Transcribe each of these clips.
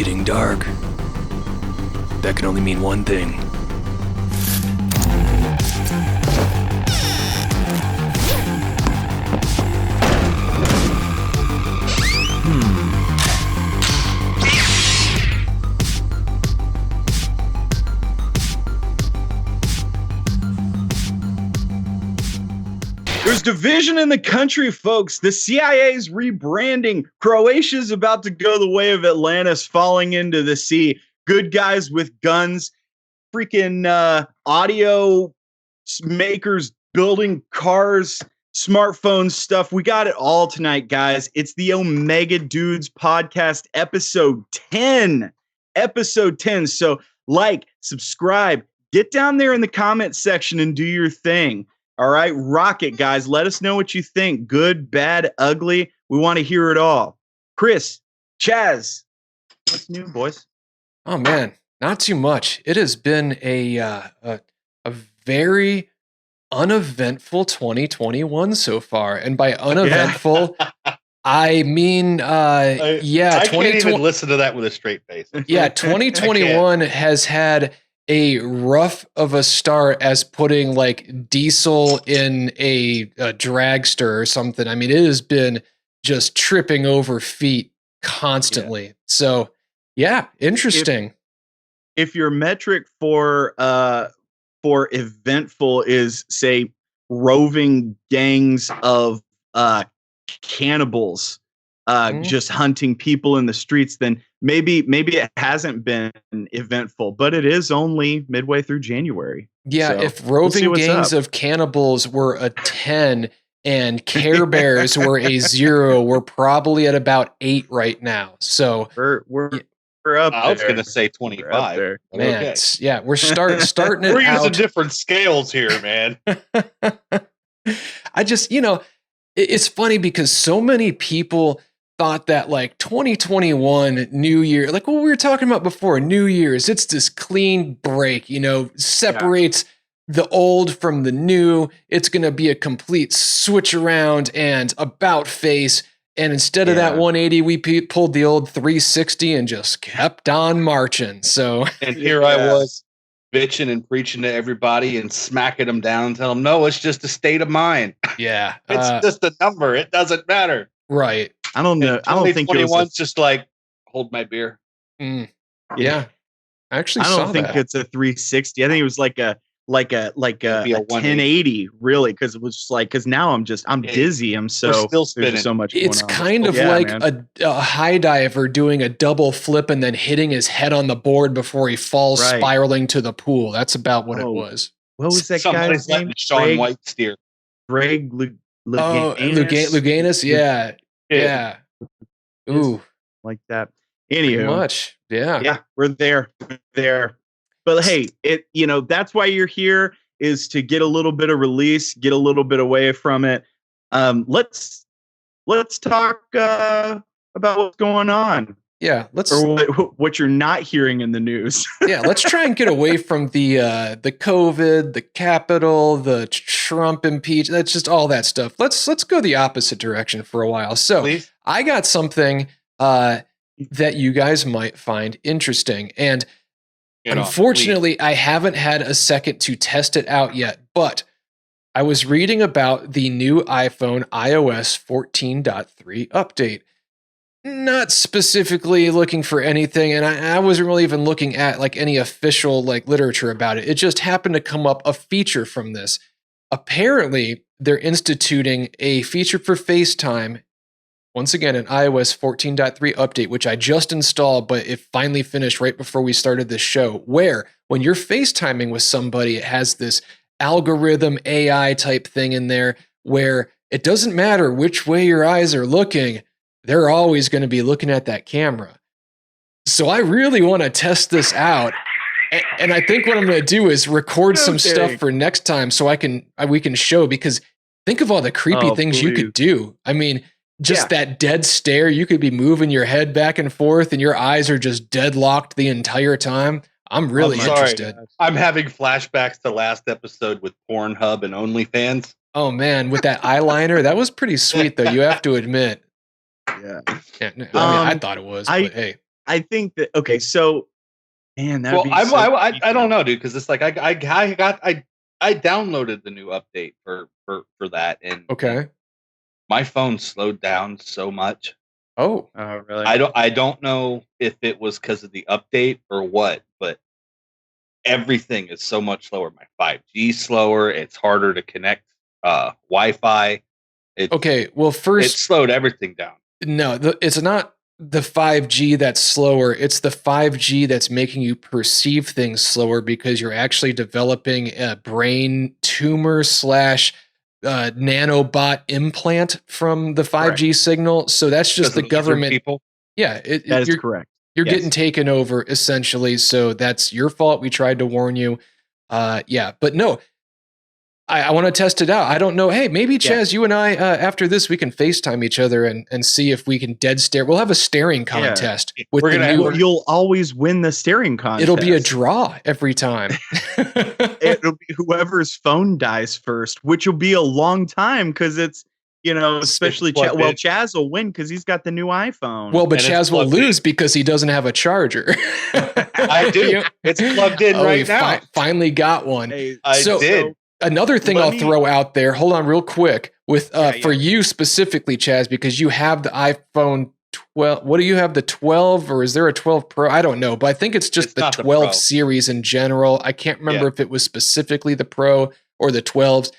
getting dark. That can only mean one thing. There's division in the country, folks. The CIA's rebranding. Croatia's about to go the way of Atlantis, falling into the sea. Good guys with guns. Freaking audio makers building cars, smartphones, stuff. We got it all tonight, guys. It's the Omega Dudes podcast, episode 10. Episode 10. So like, subscribe, get down there in the comment section and do your thing. All right, rock it, guys. Let us know what you think. Good, bad, ugly. We want to hear it all. Chris, Chaz, what's new, boys? Oh man, not too much. It has been a very uneventful 2021 so far, and by uneventful, I mean I can't even listen to that with a straight face. Yeah, 2021 has had a rough of a start as putting like diesel in a dragster or something. I mean, it has been just tripping over feet constantly. Yeah. So, yeah, interesting. If your metric for eventful is, say, roving gangs of cannibals just hunting people in the streets, then maybe it hasn't been eventful, but it is only midway through January. Yeah, so if roving gangs of cannibals were a 10 and Care Bears were a 0, we're probably at about 8 right now. So we're up there. I was going to say 25. Man, okay. Yeah, we're starting it We're out. using different scales here, man. I just, it's funny because so many people thought that like 2021 New Year, like what we were talking about before, New Year's, it's this clean break, separates the old from the new. It's going to be a complete switch around and about face. And instead of that 180, we pulled the old 360 and just kept on marching. So, and here I was bitching and preaching to everybody and smacking them down and telling them, no, it's just a state of mind. Yeah. It's just a number. It doesn't matter. Right. I don't know. I don't think it was just like hold my beer. Yeah. Actually, I don't think it's a 360. I think it was like a 1080, really, because it was just like, because now I'm dizzy. I'm still spinning so much. It's kind of like a high diver doing a double flip and then hitting his head on the board before he falls spiraling to the pool. That's about what it was. What was that guy's name? Sean White steer. Greg Louganis. Yeah. Ooh, like that. Anywho, much. Yeah, we're there. But hey, that's why you're here, is to get a little bit of release, get a little bit away from it. Let's talk about what's going on. Yeah, or what you're not hearing in the news. Yeah, let's try and get away from the COVID, the Capitol, the Trump impeachment. That's just all that stuff. Let's go the opposite direction for a while. So please. I got something that you guys might find interesting, and unfortunately, I haven't had a second to test it out yet. But I was reading about the new iPhone iOS 14.3 update. Not specifically looking for anything, and I wasn't really even looking at like any official like literature about it. It just happened to come up a feature from this. Apparently, they're instituting a feature for FaceTime. Once again, an iOS 14.3 update, which I just installed, but it finally finished right before we started this show, where when you're FaceTiming with somebody, it has this algorithm AI type thing in there where it doesn't matter which way your eyes are looking, they're always going to be looking at that camera. So I really want to test this out. And I think what I'm going to do is record some stuff for next time so we can show, because think of all the creepy things you could do. I mean, just that dead stare, you could be moving your head back and forth and your eyes are just deadlocked the entire time. I'm really interested. I'm having flashbacks to last episode with Pornhub and OnlyFans. Oh man, with that eyeliner, that was pretty sweet though, you have to admit. Yeah. I thought it was, but hey. I think that okay. So, man, that. Well, I don't know, dude, because it's like I downloaded the new update for that, and Okay. my phone slowed down so much. Oh, really? I don't know if it was because of the update or what, but everything is so much slower. My 5G slower. It's harder to connect Wi-Fi. okay. Well, first, it slowed everything down. No, it's not the 5G that's slower. It's the 5G that's making you perceive things slower because you're actually developing a brain tumor slash nanobot implant from the 5G signal. So that's just the government. People. Yeah, that is correct. You're getting taken over essentially. So that's your fault. We tried to warn you. Yeah, but no. I want to test it out. I don't know. Hey, maybe Chaz, you and I, after this, we can FaceTime each other and see if we can dead stare. We'll have a staring contest. With you'll always win the staring contest. It'll be a draw every time. It'll be whoever's phone dies first, which will be a long time because it's, especially Chaz will win because he's got the new iPhone. Well, but Chaz will lose because he doesn't have a charger. I do. It's plugged in right now. Finally got one. Hey, I did. Another thing I'll throw out there, hold on real quick, with for you specifically, Chaz, because you have the iPhone 12. What do you have, the 12, or is there a 12 Pro? I don't know, but I think it's just the 12 series in general. I can't remember if it was specifically the Pro or the 12s.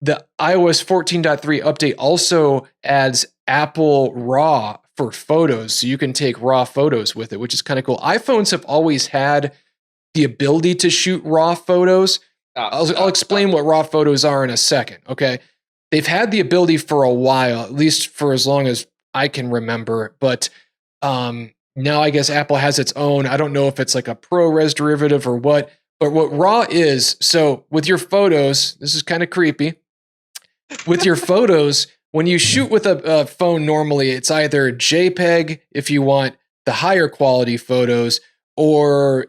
The iOS 14.3 update also adds Apple RAW for photos, so you can take RAW photos with it, which is kind of cool. iPhones have always had the ability to shoot RAW photos. I'll explain what RAW photos are in a second, okay? They've had the ability for a while, at least for as long as I can remember, but now I guess Apple has its own. I don't know if it's like a ProRes derivative or what, but what RAW is, so with your photos, this is kind of creepy. With your photos, when you shoot with a phone normally, it's either JPEG if you want the higher quality photos, or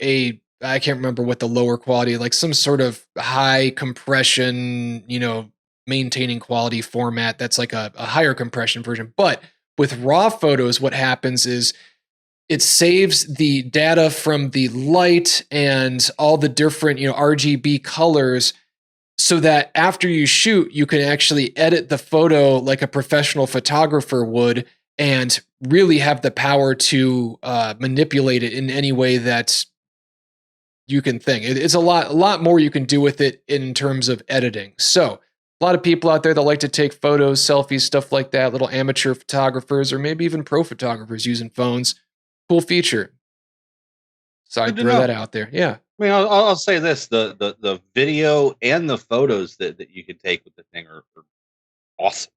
I can't remember what the lower quality, like some sort of high compression, maintaining quality format that's like a higher compression version. But with RAW photos, what happens is it saves the data from the light and all the different, RGB colors, so that after you shoot, you can actually edit the photo like a professional photographer would and really have the power to manipulate it in any way that you can think. It's a lot more you can do with it in terms of editing. So a lot of people out there that like to take photos, selfies, stuff like that, little amateur photographers, or maybe even pro photographers using phones. Cool feature. So I throw that out there. Yeah. I mean, I'll say this: the video and the photos that you can take with the thing are awesome.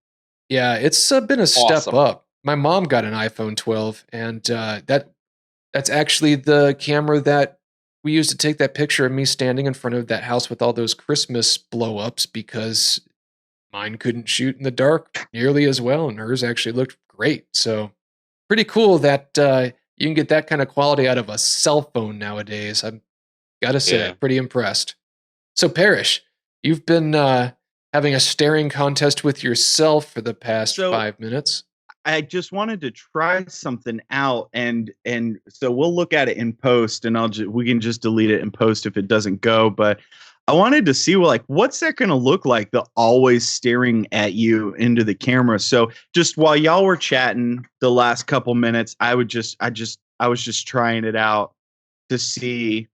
Yeah, it's been a step up. My mom got an iPhone 12, and that's actually the camera that we used to take that picture of me standing in front of that house with all those Christmas blow-ups, because mine couldn't shoot in the dark nearly as well, and hers actually looked great. So pretty cool that you can get that kind of quality out of a cell phone nowadays. I've got to say, pretty impressed. So Parrish, you've been having a staring contest with yourself for the past 5 minutes. I just wanted to try something out, and so we'll look at it in post, and we can just delete it in post if it doesn't go. But I wanted to see, what's that going to look like? The always staring at you into the camera. So just while y'all were chatting the last couple minutes, I was just trying it out to see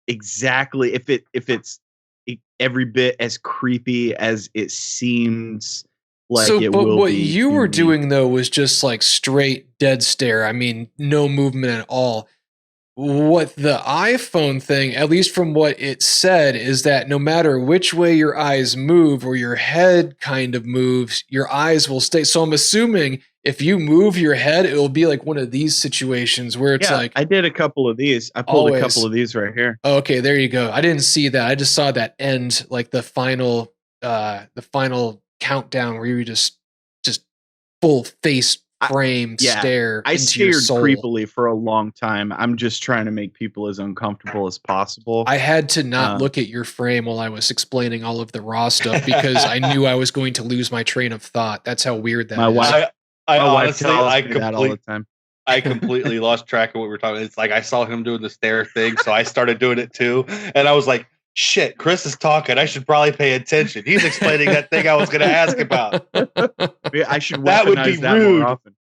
exactly if it's every bit as creepy as it seems. But what you were doing though was just like straight dead stare. I mean, no movement at all. What the iPhone thing, at least from what it said, is that no matter which way your eyes move or your head kind of moves, your eyes will stay. So I'm assuming if you move your head, it will be like one of these situations where it's like. I did a couple of these. I pulled a couple of these right here. Okay, there you go. I didn't see that. I just saw that end, like the final countdown where you just full face framed stare. I into your soul. Creepily for a long time. I'm just trying to make people as uncomfortable as possible. I had to not look at your frame while I was explaining all of the raw stuff because I knew I was going to lose my train of thought. That's how weird that is. My wife tells me that all the time. I completely lost track of what we were talking. It's like I saw him doing the stare thing, so I started doing it too, and I was like, "Shit, Chris is talking. I should probably pay attention. He's explaining that thing I was going to ask about." Yeah, I should That would be weaponize that rude. more often.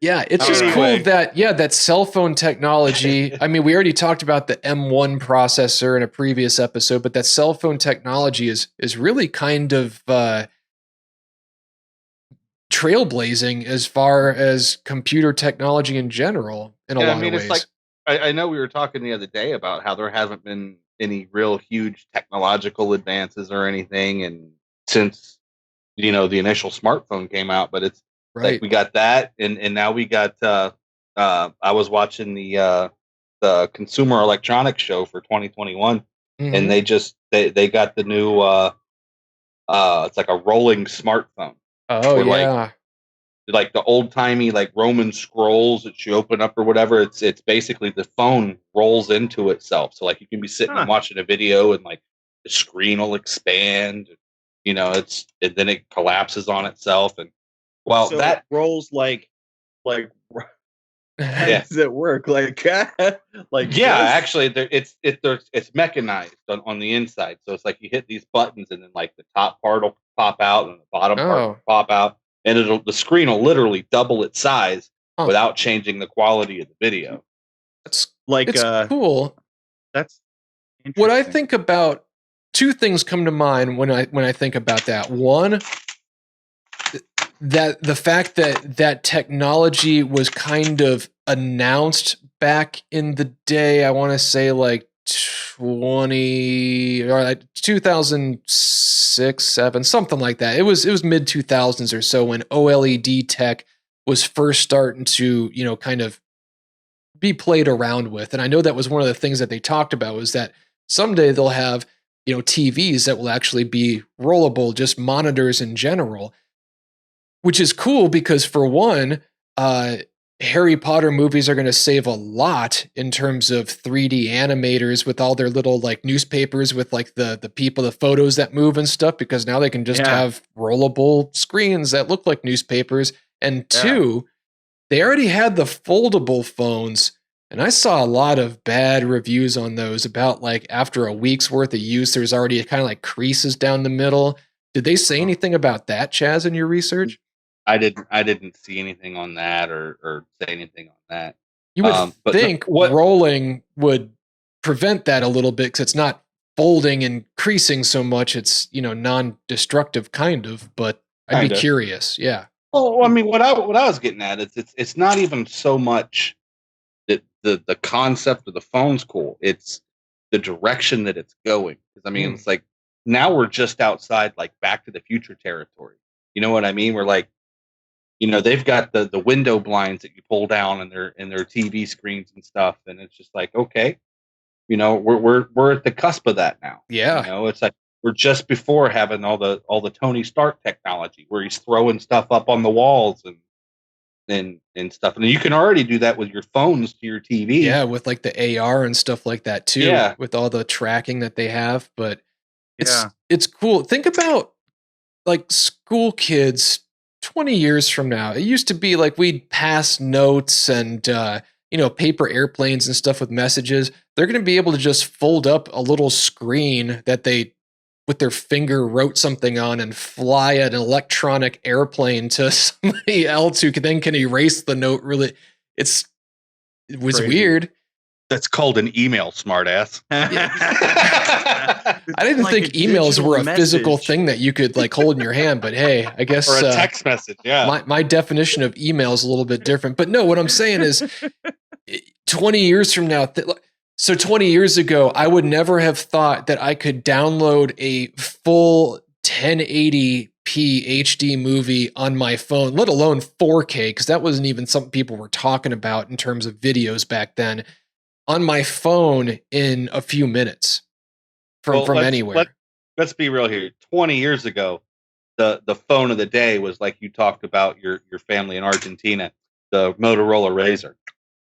Yeah, it's just Anyway. cool that cell phone technology. I mean, we already talked about the M1 processor in a previous episode, but that cell phone technology is really kind of trailblazing as far as computer technology in general in a lot of ways. It's like I know we were talking the other day about how there hasn't been any real huge technological advances or anything, and since the initial smartphone came out, but it's right. like we got that, and now we got. I was watching the Consumer Electronics Show for 2021, and they got the new. It's like a rolling smartphone. Oh yeah. Like the old timey like Roman scrolls that you open up or whatever. It's basically the phone rolls into itself. So like you can be sitting and watching a video and like the screen will expand. And then it collapses on itself. And so that rolls like how does it work? Like actually it's mechanized on the inside. So it's like you hit these buttons and then like the top part will pop out and the bottom part will pop out. And the screen will literally double its size without changing the quality of the video. That's cool. That's what I think about. Two things come to mind when I think about that. One, that the fact that technology was kind of announced back in the day. I want to say like 2006, 7, something like that. It was mid 2000s or so when OLED tech was first starting to, kind of be played around with. And I know that was one of the things that they talked about was that someday they'll have, TVs that will actually be rollable, just monitors in general, which is cool because for one, Harry Potter movies are going to save a lot in terms of 3D animators with all their little like newspapers with like the people, the photos that move and stuff, because now they can just have rollable screens that look like newspapers. And two, they already had the foldable phones, and I saw a lot of bad reviews on those about like after a week's worth of use, there's already kind of like creases down the middle. Did they say anything about that, Chaz, in your research? I didn't see anything on that or say anything on that. You would think rolling would prevent that a little bit because it's not folding and creasing so much. It's non-destructive kind of, but I'd be curious. Yeah. Well, I mean, what I was getting at is it's not even so much that the concept of the phone's cool. It's the direction that it's going. Because I mean, it's like now we're just outside like Back to the Future territory. You know what I mean? We're like. They've got the window blinds that you pull down in their TV screens and stuff, and it's just like, okay, we're at the cusp of that now. Yeah, it's like we're just before having all the Tony Stark technology where he's throwing stuff up on the walls and stuff, and you can already do that with your phones to your TV. Yeah, with like the AR and stuff like that too. Yeah, with all the tracking that they have, but it's cool. Think about like school kids. 20 years from now, it used to be like we'd pass notes and, paper airplanes and stuff with messages. They're going to be able to just fold up a little screen that they, with their finger, wrote something on and fly an electronic airplane to somebody else who can erase the note. Really, it was crazy. Weird. That's called an email, smartass. I didn't think emails were a physical thing that you could like hold in your hand, but hey, I guess or a text message. Yeah, my definition of email is a little bit different. But no, what I'm saying is, 20 years from now. So 20 years ago, I would never have thought that I could download a full 1080p HD movie on my phone, let alone 4K, because that wasn't even something people were talking about in terms of videos back then. On my phone in a few minutes from anywhere. Let's be real here. 20 years ago, the phone of the day was like you talked about your family in Argentina, the Motorola Razr.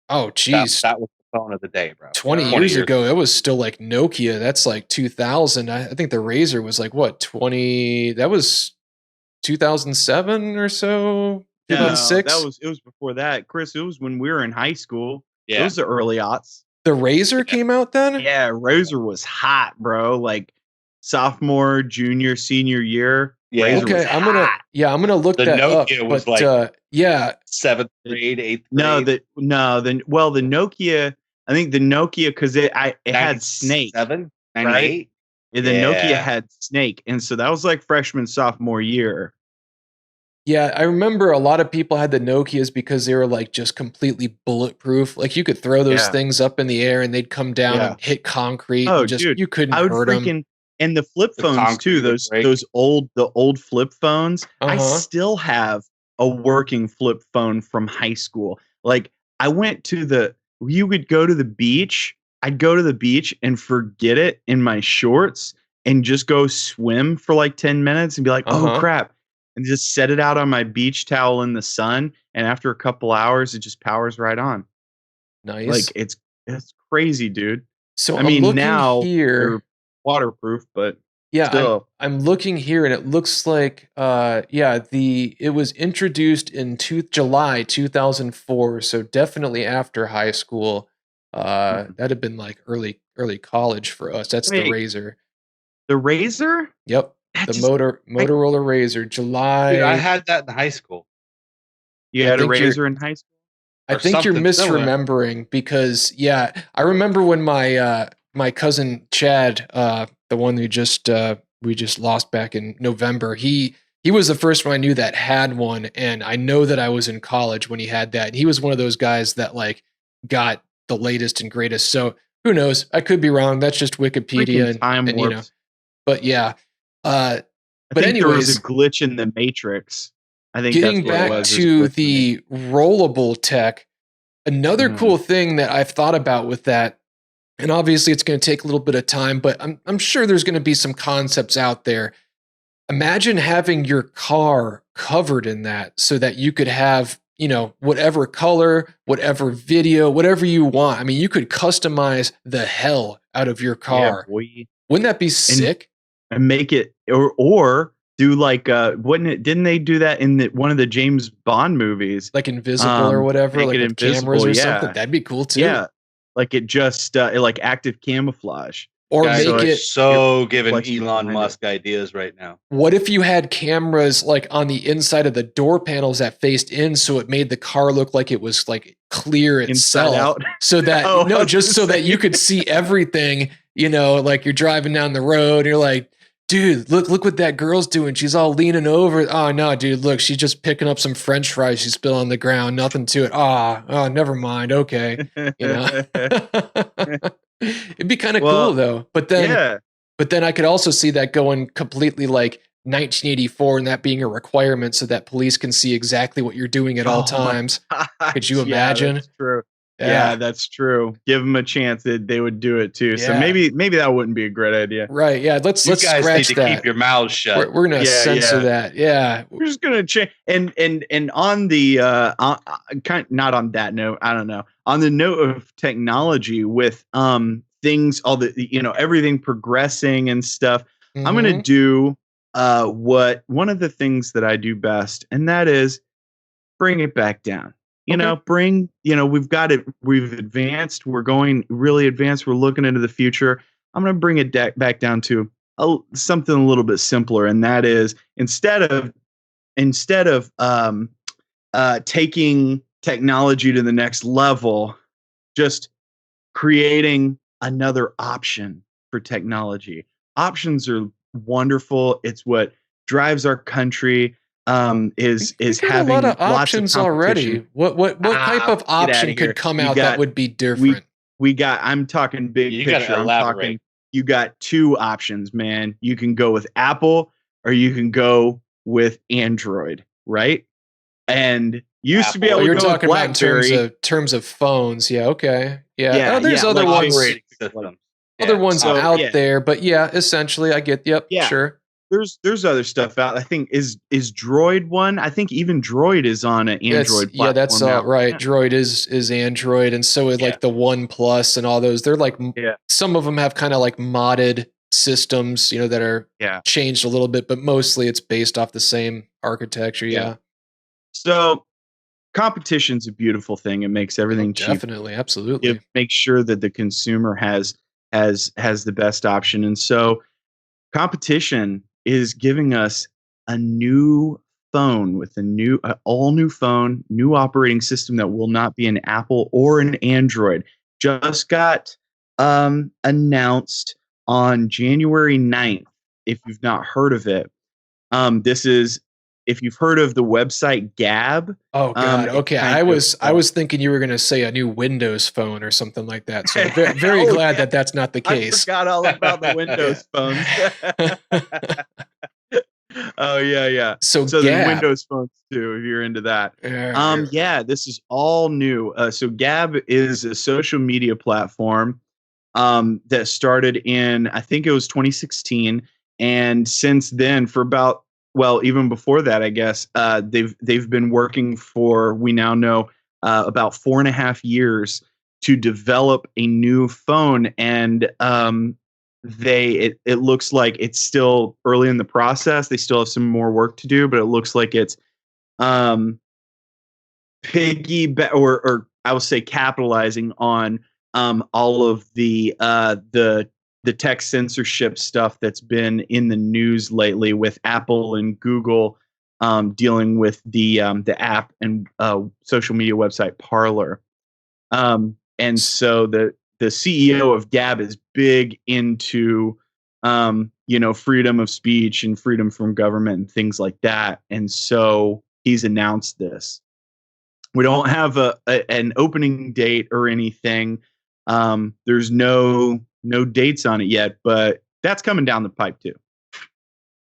Oh, geez. That was the phone of the day, bro. 20 years ago, it was still like Nokia. That's like 2000. I think the Razr was like, what, 20? That was 2007 or so? 2006? It was before that, Chris. It was when we were in high school. Yeah. It was the early aughts. The Razor came out then? Yeah, Razor was hot, bro. Like sophomore, junior, senior year. Yeah. Razor Okay, was I'm gonna look The that Nokia up. was But like- yeah, 7th grade, 8th No, grade. the Nokia. I think the Nokia because it had Snake. 97, 98. The Nokia Yeah. had Snake, and so that was like freshman sophomore year. yeah, I remember a lot of people had the Nokias because they were like just completely bulletproof. Like you could throw those Yeah. things up in the air and they'd come down Yeah. and hit concrete. Oh, and just dude, you couldn't I would hurt them. freaking and the flip The phones concrete too. would break. The old flip phones. I Uh-huh. still have a working flip phone from high school. Like I went to you would go to the beach. I'd go to the beach and forget it in my shorts and just go swim for like 10 minutes and be like, Uh-huh. oh crap. And just set it out on my beach towel in the sun. And after a couple hours, it just powers right on. Nice. Like it's crazy, dude. So I mean, I'm looking now here. they're waterproof, but Yeah, still. I'm looking here and it looks like it was introduced in July 2004, so definitely after high school. That'd have been like early college for us. That's the Wait. Razor. The Razor? Yep. That The just- Motorola Razor, July. Dude, I had that in high school. You I had a think you're- Razor in high school? I or think you're something similar. misremembering because I remember when my cousin Chad, the one we just lost back in November, he was the first one I knew that had one, and I know that I was in college when he had that. And he was one of those guys that like got the latest and greatest. So who knows? I could be wrong. That's just Wikipedia Freaking time and you know. warped. But yeah. I But think there was anyways, a glitch in the Matrix. I think getting that's what it back was. to the rollable tech, another Mhm. cool thing that I've thought about with that, and obviously it's going to take a little bit of time, but I'm sure there's going to be some concepts out there. Imagine having your car covered in that so that you could have, whatever color, whatever video, whatever you want. I mean, you could customize the hell out of your car. Yeah, boy. Wouldn't that be sick? And make it or do like didn't they do that in one of the James Bond movies? Like invisible or whatever, make like it with cameras invisible, or yeah. something. That'd be cool too. Yeah. Like it just like active camouflage. Or Guys make are it. so giving flexible Elon behind it. Musk ideas right now. What if you had cameras like on the inside of the door panels that faced in, so it made the car look like it was like clear Inside itself, out. so that Oh, I was just so gonna that you say. could see everything. Like you're driving down the road, and you're like, dude, look what that girl's doing. She's all leaning over. Oh no, dude, look, she's just picking up some French fries she spilled on the ground. Nothing to it. Oh, never mind. Okay, It'd be kind of Well, cool though. But then. Yeah. But then I could also see that going completely like 1984 and that being a requirement so that police can see exactly what you're doing at all Oh my times. Could you Yeah, imagine? that's true. Yeah, that's true. Give them a chance that they would do it too. So Yeah. maybe that wouldn't be a great idea. Right. Yeah. Let's You guys need scratch to that. keep your mouths shut. We're gonna Yeah, censor yeah. that. Yeah. We're just gonna change and on the not on that note, I don't know. On the note of technology with things, all the everything progressing and stuff. I'm gonna Mhm. do what one of the things that I do best, and that is bring it back down. We've advanced, we're going really advanced, we're looking into the future. I'm gonna bring it back down to something a little bit simpler, and that is instead of taking technology to the next level, just creating another option for technology. Options are wonderful. It's what drives our country. Is We got having a lot of lots options of already. What type of get outta option here. could come You out got- that would be different? I'm talking big You gotta picture. I'm elaborate. talking, you got two options, man. You can go with Apple or you can go with Android, right? And used to be Apple. able to You're go talking with about in BlackBerry. terms of phones. Yeah. Okay. Yeah. Yeah, There's yeah, other like ones. Operating systems. Other Yeah. ones So, out yeah. there, but yeah, essentially, I get. Yep. Yeah. Sure. There's other stuff out. I think is Droid one. I think even Droid is on an Android platform. Yeah, that's now. right. Yeah. Droid is Android, and so is Yeah. like the One Plus and all those. They're like Yeah. some of them have kind of like modded systems, that are Yeah. changed a little bit, but mostly it's based off the same architecture. Yeah. Yeah. So competition's a beautiful thing. It makes everything cheap. Definitely, absolutely. It makes sure that the consumer has the best option. And so competition is giving us a new phone with all new phone, new operating system that will not be an Apple or an Android. Just got announced on January 9th. If you've not heard of it, this is, if you've heard of the website Gab. Oh God. Okay. I was thinking you were going to say a new Windows phone or something like that. So very glad that that's not the case. I forgot all about the Windows phones. Oh yeah. So the Windows phones too, if you're into that. Yeah, this is all new. So Gab is a social media platform that started in, I think it was 2016, and since then, for about, well, even before that, I guess, they've been working for, we now know, about 4.5 years to develop a new phone, and it looks like it's still early in the process. They still have some more work to do, but it looks like it's or I will say capitalizing on all of the tech censorship stuff that's been in the news lately, with Apple and Google dealing with the app and social media website Parler. And so the CEO of Gab is big into freedom of speech and freedom from government and things like that. And so he's announced this. We don't have an opening date or anything. There's no dates on it yet, but that's coming down the pipe too.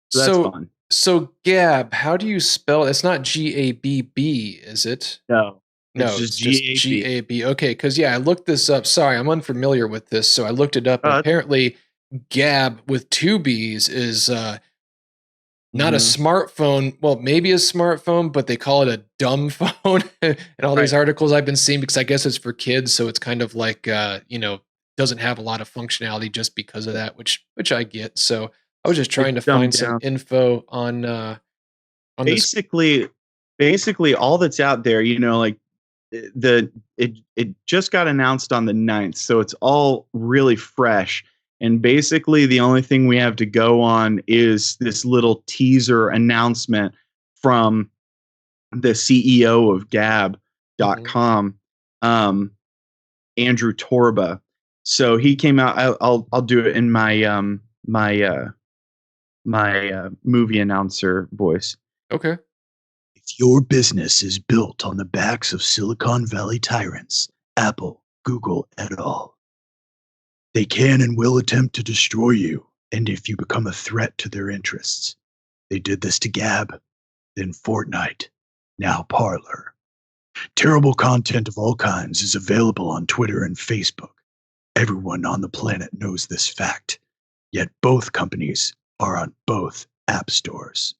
So that's fun. So Gab, how do you spell it? It's not G-A-B-B, is it? No, it's just G-A-B. Okay, because I looked this up. Sorry, I'm unfamiliar with this, so I looked it up. And apparently, Gab with 2 B's is not a smartphone. Well, maybe a smartphone, but they call it a dumb phone in all these articles I've been seeing, because I guess it's for kids, so it's kind of like doesn't have a lot of functionality just because of that, which I get. So I was just trying to find some info on basically all that's out there. Like it just got announced on the 9th, so it's all really fresh. And basically, the only thing we have to go on is this little teaser announcement from the CEO of Gab.com, Andrew Torba. So he came out. I'll do it in my my movie announcer voice. Okay. If your business is built on the backs of Silicon Valley tyrants, Apple, Google, et al., they can and will attempt to destroy you, and if you become a threat to their interests. They did this to Gab, then Fortnite, now Parler. Terrible content of all kinds is available on Twitter and Facebook. Everyone on the planet knows this fact, yet both companies are on both app stores.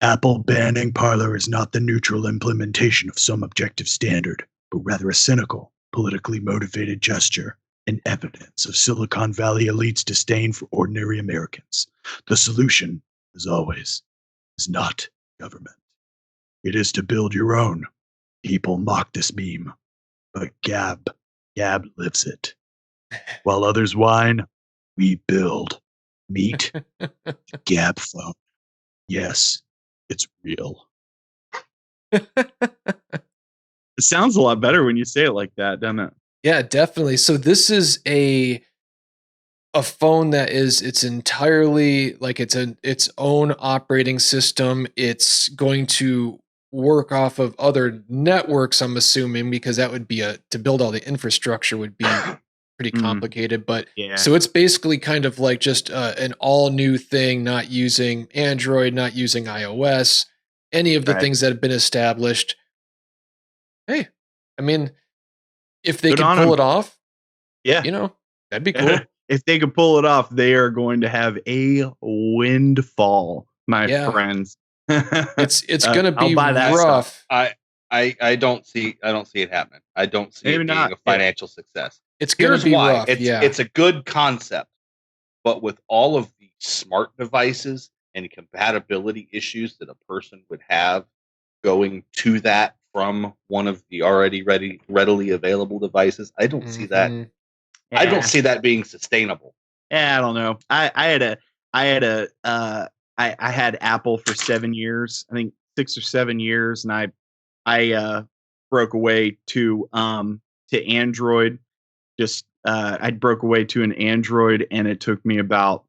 Apple banning Parler is not the neutral implementation of some objective standard, but rather a cynical, politically motivated gesture and evidence of Silicon Valley elite's disdain for ordinary Americans. The solution, as always, is not government. It is to build your own. People mock this meme, but Gab lives it. While others whine, we build. Meet the Gab phone. Yes, it's real. It sounds a lot better when you say it like that, doesn't it? Yeah, definitely. So this is a phone that it's entirely like its own operating system. It's going to work off of other networks, I'm assuming, because that would be to build all the infrastructure would be pretty complicated. But so it's basically kind of like just an all new thing, not using Android, not using iOS, any of the things that have been established. Hey, I mean, if they can pull it off, that'd be cool. If they could pull it off, they are going to have a windfall, my friends. It's going to be rough. I don't see it happening. I don't see it being a financial success. It's going to be rough. It's a good concept, but with all of the smart devices and compatibility issues that a person would have going to that from one of the already readily available devices. I don't see that. Yeah. I don't see that being sustainable. Yeah, I don't know. I had Apple for 7 years, I think 6 or 7 years, and I broke away to Android. I broke away to an Android, and it took me about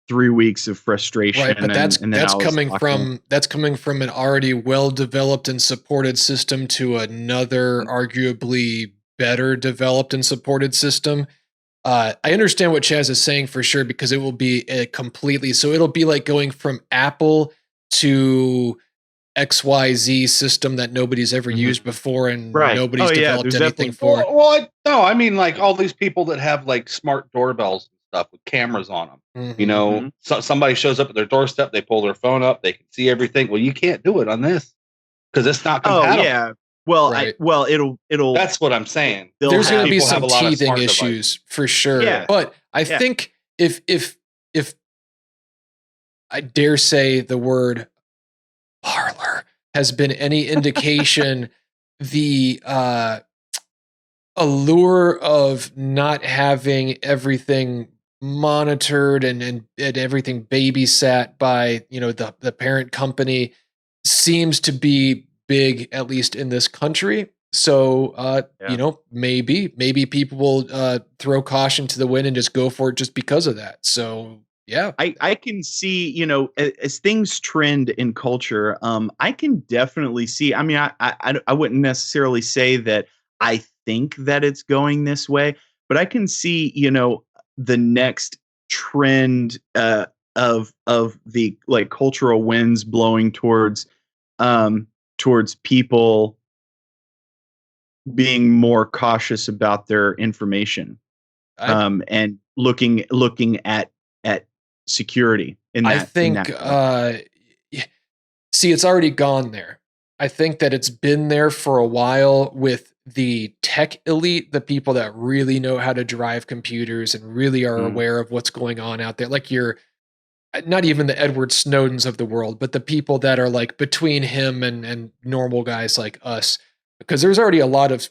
3 weeks of frustration. Right, but that's coming from an already well developed and supported system to another arguably better developed and supported system. I understand what Chaz is saying for sure, because it will be it'll be like going from Apple to XYZ system that nobody's ever used before, and nobody's developed anything for. Well, no, I mean, like all these people that have like smart doorbells and stuff with cameras on them. You know, somebody shows up at their doorstep, they pull their phone up, they can see everything. Well, you can't do it on this because it's not compatible. Oh yeah. Well, it'll. That's what I'm saying. There's going to be some teething issues for sure. Yeah. But I think if I dare say the word parlor has been any indication, the allure of not having everything monitored and everything babysat by the parent company seems to be big, at least in this country. So maybe people will throw caution to the wind and just go for it just because of that. So yeah, I can see, as things trend in culture, I can definitely see. I mean, I wouldn't necessarily say that I think that it's going this way, but I can see, the next trend of the like cultural winds blowing towards people being more cautious about their information, and looking at security in that. I think see, it's already gone there. I think that it's been there for a while with the tech elite, the people that really know how to drive computers and really are aware of what's going on out there. Like you're not even the Edward Snowdens of the world, but the people that are like between him and normal guys like us, because there's already a lot of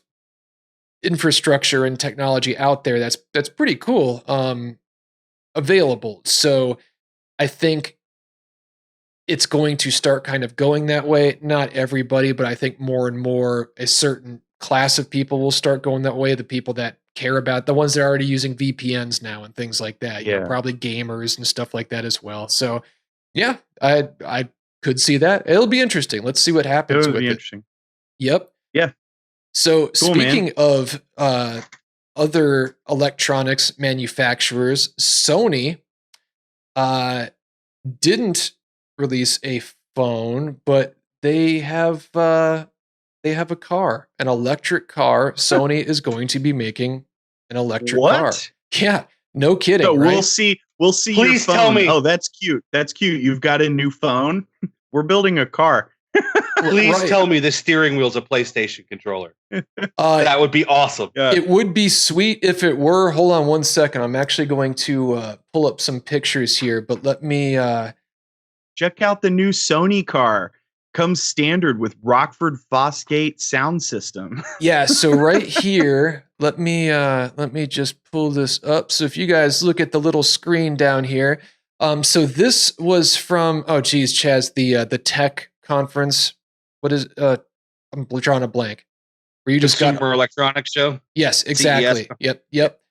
infrastructure and technology out there that's pretty cool, available. So I think it's going to start kind of going that way. Not everybody, but I think more and more a certain class of people will start going that way. The people that care about, the ones that are already using VPNs now and things like that. Probably gamers and stuff like that as well. So yeah, I could see that. It'll be interesting. Let's see what happens with it. Interesting. Yep. Yeah. So cool, speaking of other electronics manufacturers, Sony didn't release a phone, but they have a car, an electric car. Sony is going to be making an electric car. Yeah, no kidding. So right? We'll see. Please your phone. tell me. Oh, that's cute. That's cute. You've got a new phone. We're building a car. Please tell me the steering wheel's a PlayStation controller. That would be awesome. It would be sweet if it were. Hold on one second. I'm actually going to pull up some pictures here, but let me check out the new Sony car. Comes standard with Rockford Fosgate sound system. Yeah, so right here, let me just pull this up. So if you guys look at the little screen down here, so this was from Chaz, the tech conference. What is I'm drawing a blank. Where you just got Consumer Electronics Show? Yes, exactly. CES. Yep.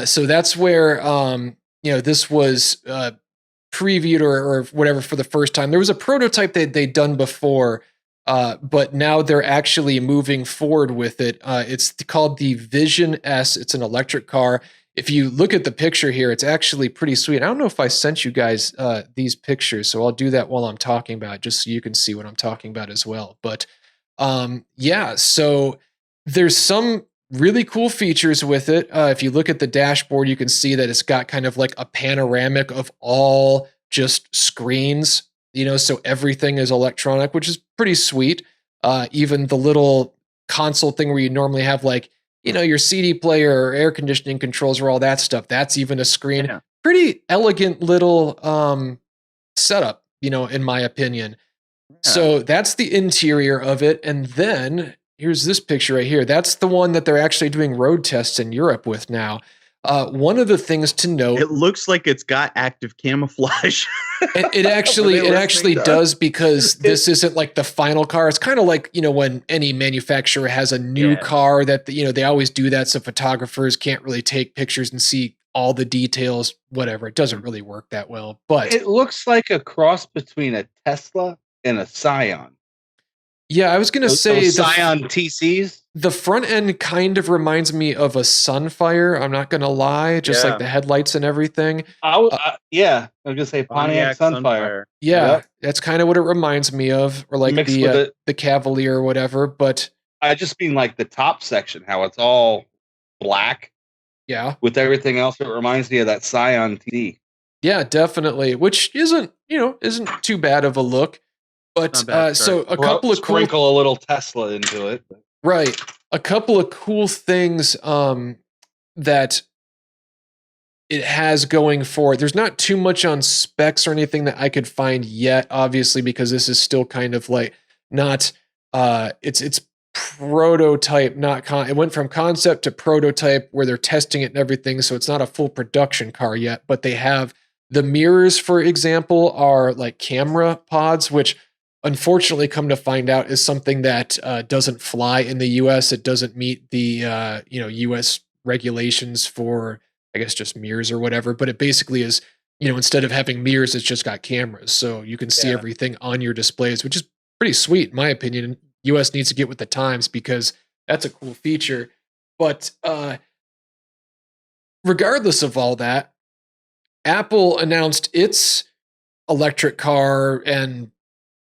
So that's where this was previewed or whatever for the first time. There was a prototype that they'd done before, but now they're actually moving forward with it. It's called the Vision S. It's an electric car. If you look at the picture here, it's actually pretty sweet. I don't know if I sent you guys these pictures, so I'll do that while I'm talking about it, just so you can see what I'm talking about as well. But so there's some really cool features with it. If you look at the dashboard, you can see that it's got kind of like a panoramic of all just screens, so everything is electronic, which is pretty sweet. Even the little console thing where you normally have like, your CD player or air conditioning controls or all that stuff, that's even a screen. Yeah. Pretty elegant little setup, in my opinion. So that's the interior of it. And then here's this picture right here. That's the one that they're actually doing road tests in Europe with now. One of the things to note, it looks like it's got active camouflage. it actually does, because this isn't like the final car. It's kind of like, when any manufacturer has a new car that, they always do that. So photographers can't really take pictures and see all the details, whatever. It doesn't really work that well, but it looks like a cross between a Tesla and a Scion. Yeah, I was going to say the Scion TCs. The front end kind of reminds me of a Sunfire. I'm not going to lie, just like the headlights and everything. I was going to say Pontiac Sunfire. Yeah, that's kind of what it reminds me of, or like the Cavalier or whatever. But I just mean like the top section, how it's all black. Yeah, with everything else, it reminds me of that Scion TC. Yeah, definitely. Which isn't too bad of a look. But so a couple of sprinkle a little Tesla into it. Right. A couple of cool things that it has going for it. There's not too much on specs or anything that I could find yet, obviously, because this is still kind of like not it's prototype, it went from concept to prototype where they're testing it and everything, so it's not a full production car yet, but they have the mirrors, for example, are like camera pods, which unfortunately, come to find out, is something that doesn't fly in the U.S. It doesn't meet the U.S. regulations for, I guess, just mirrors or whatever. But it basically is, instead of having mirrors, it's just got cameras, so you can see everything on your displays, which is pretty sweet, in my opinion. U.S. needs to get with the times because that's a cool feature. But regardless of all that, Apple announced its electric car and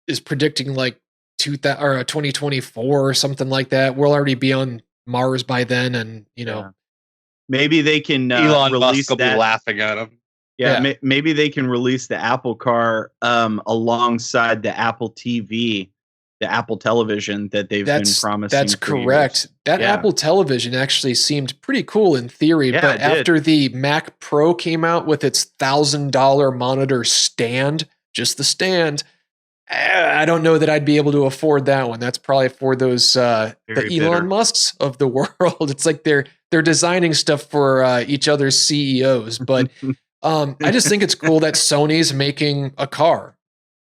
is predicting like 2024 or something like that. We'll already be on Mars by then, and maybe they can Elon release Musk will be laughing at him. Yeah, maybe they can release the Apple car alongside the Apple TV, the Apple television that they've been promising. That's correct. That Apple television actually seemed pretty cool in theory, but after the Mac Pro came out with its $1,000 monitor stand, just the stand, I don't know that I'd be able to afford that one. That's probably for those the Elon Musks of the world. It's like they're designing stuff for each other's CEOs. But I just think it's cool that Sony's making a car.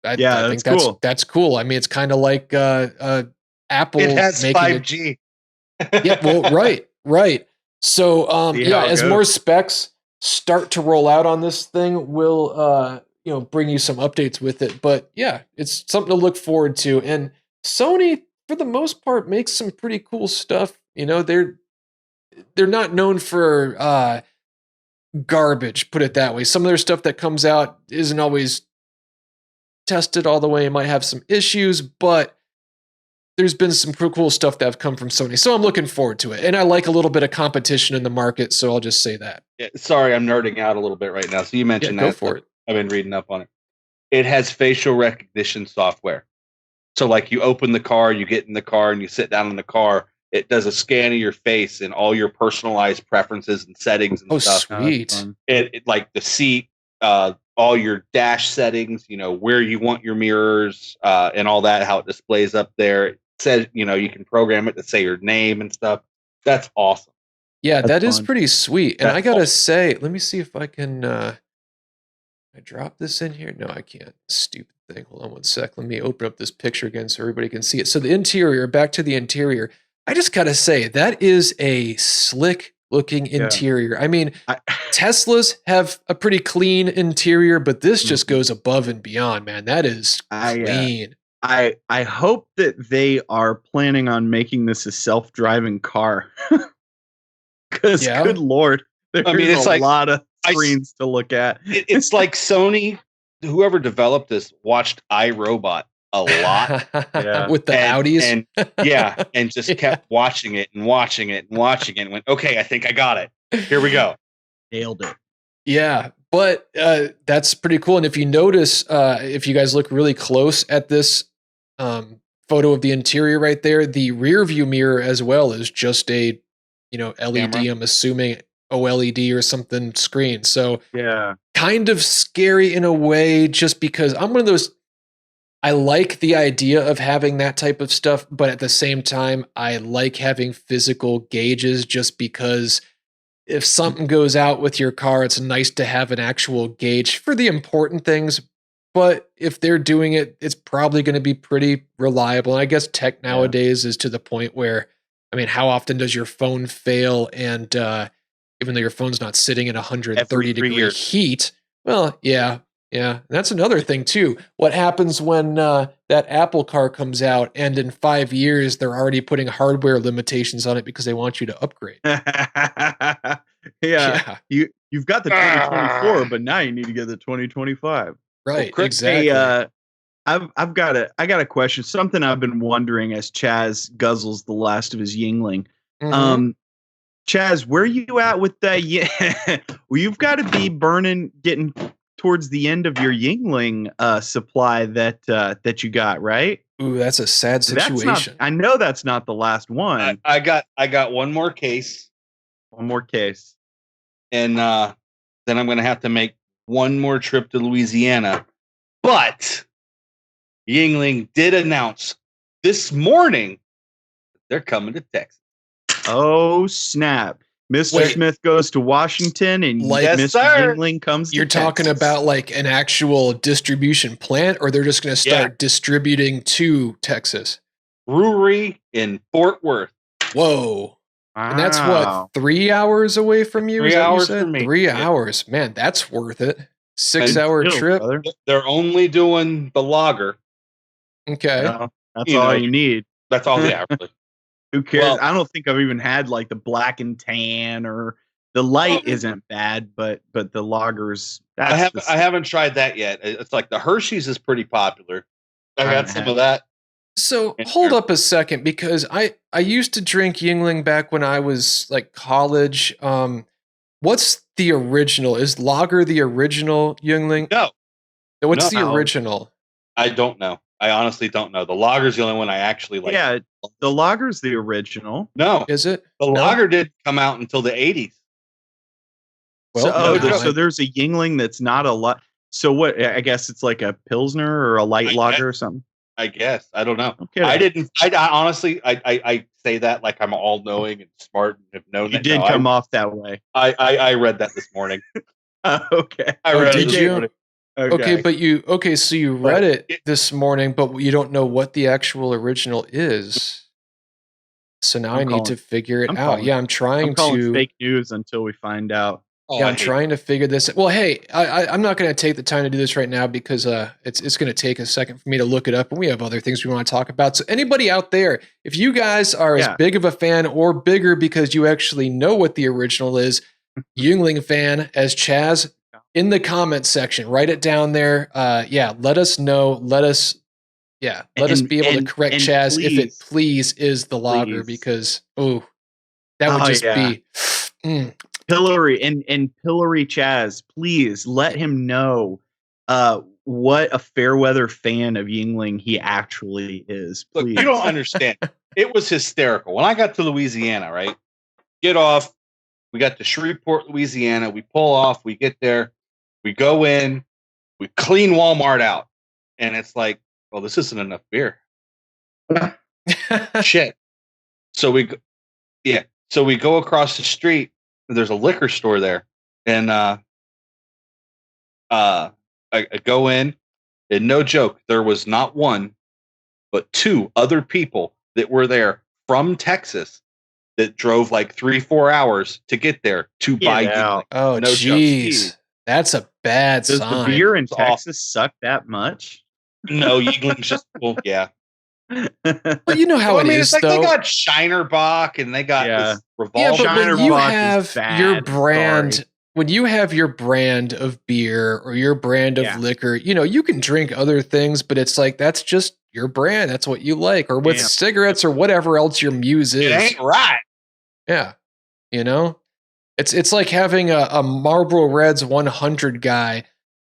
I think that's cool. That's cool. I mean, it's kind of like Apple. It has making 5G. Yeah, well, right. So as more specs start to roll out on this thing, we'll bring you some updates with it. But yeah, it's something to look forward to. And Sony, for the most part, makes some pretty cool stuff. They're not known for garbage, put it that way. Some of their stuff that comes out isn't always tested all the way. It might have some issues, but there's been some cool stuff that have come from Sony. So I'm looking forward to it. And I like a little bit of competition in the market, so I'll just say that. Yeah, sorry, I'm nerding out a little bit right now. So you mentioned that. Go for it. I've been reading up on it. It has facial recognition software. So like you open the car, you get in the car, and you sit down in the car. It does a scan of your face and all your personalized preferences and settings and stuff. Oh, sweet. It like the seat, all your dash settings, where you want your mirrors and all that, how it displays up there. It says, you can program it to say your name and stuff. That's awesome. Yeah, that is pretty sweet. And I got to say, let me see if I can... I drop this in here? No, I can't. Stupid thing. Hold on one sec. Let me open up this picture again so everybody can see it. So the interior, back to the interior. I just got to say, that is a slick looking interior. I mean, Teslas have a pretty clean interior, but this just goes above and beyond, man. That is clean. I hope that they are planning on making this a self-driving car. Because good Lord, there's a lot of screens to look at. It's like Sony, whoever developed this, watched iRobot a lot with the Audis, and just kept watching it and watching it and watching it. And went, okay, I think I got it. Here we go. Nailed it. Yeah, but that's pretty cool. And if you notice, if you guys look really close at this photo of the interior right there, the rear view mirror as well is just a LED. Camera. I'm assuming OLED or something screen. So kind of scary in a way, just because I'm one of those. I like the idea of having that type of stuff, but at the same time, I like having physical gauges just because if something goes out with your car, it's nice to have an actual gauge for the important things. But if they're doing it, it's probably going to be pretty reliable. And I guess tech nowadays is to the point where, I mean, how often does your phone fail? And even though your phone's not sitting in 130-degree heat, well, yeah. That's another thing too. What happens when that Apple car comes out and in 5 years they're already putting hardware limitations on it because they want you to upgrade? Yeah. You've got the 2024, but now you need to get the 2025. Right. Well, exactly. Hey, I got a question. Something I've been wondering as Chaz guzzles the last of his Yuengling. Chaz, where are you at with that? Well, you've got to be getting towards the end of your Yuengling supply that you got, right? Ooh, that's a sad situation. I know that's not the last one. I got one more case. One more case. And then I'm going to have to make one more trip to Louisiana. But Yuengling did announce this morning that they're coming to Texas. Oh, snap. Mr. Smith goes to Washington and Mr. Yuengling comes to Texas. You're talking about like an actual distribution plant, or they're just going to start distributing to Texas? Brewery in Fort Worth. Whoa. Wow. And that's what, 3 hours away from you? 3 hours from me. 3 hours. Man, that's worth it. 6-hour trip. Brother. They're only doing the lager. Okay. That's all you need. That's all they really. Who cares? Well, I don't think I've even had like the black and tan, or the light isn't bad, but the lagers. I haven't tried that yet. It's like the Hershey's is pretty popular. I got some of that. So hold up a second, because I used to drink Yuengling back when I was like college. What's the original? Is lager the original Yuengling? No. What's the original? I don't know. I honestly don't know. The lager's the only one I actually like. Yeah, the lager's the original. No. Is it? The lager didn't come out until the 80s. Well, so there's a Yuengling that's not a lot. So what? I guess it's like a Pilsner or a light lager or something. I guess. I don't know. Okay. I honestly, I say that like I'm all knowing and smart and have known that. You did come off that way. I read that this morning. Okay. I read did it you? Morning. Okay, but so you read it this morning, but you don't know what the actual original is. So now I need to figure it out. I'm trying to fake news until we find out. I'm trying to figure this out. Well, hey, I'm not going to take the time to do this right now because it's going to take a second for me to look it up, and we have other things we want to talk about. So anybody out there, if you guys are as big of a fan or bigger because you actually know what the original is, Yuengling fan as Chaz, in the comments section, write it down there. Let us know. Let us be able to correct Chaz if it please is the lager, because that would just be Pillory and Pillory Chaz, please let him know what a fair weather fan of Yuengling he actually is. Please. Look, you don't understand. It was hysterical. When I got to Louisiana, right? Get off. We got to Shreveport, Louisiana. We pull off. We get there. We go in. We clean Walmart out. And it's like, well, this isn't enough beer. Shit. So we go across the street. There's a liquor store there. And I go in, and no joke, there was not one, but two other people that were there from Texas that drove like 3-4 hours to get there to buy Yuengling. Oh, no, jeez. That's a bad sign. Does the beer in Texas suck that much? No, Yuengling's just, yeah. Well, you know how it is, it's like though. they got Shinerbach and they got this Revolver. Yeah, but when you have your brand, when you have your brand of beer or your brand of liquor, you can drink other things, but it's like, that's just your brand. That's what you like. Or with cigarettes or whatever else your muse is. It ain't right. Yeah. It's like having a Marlboro Reds 100 guy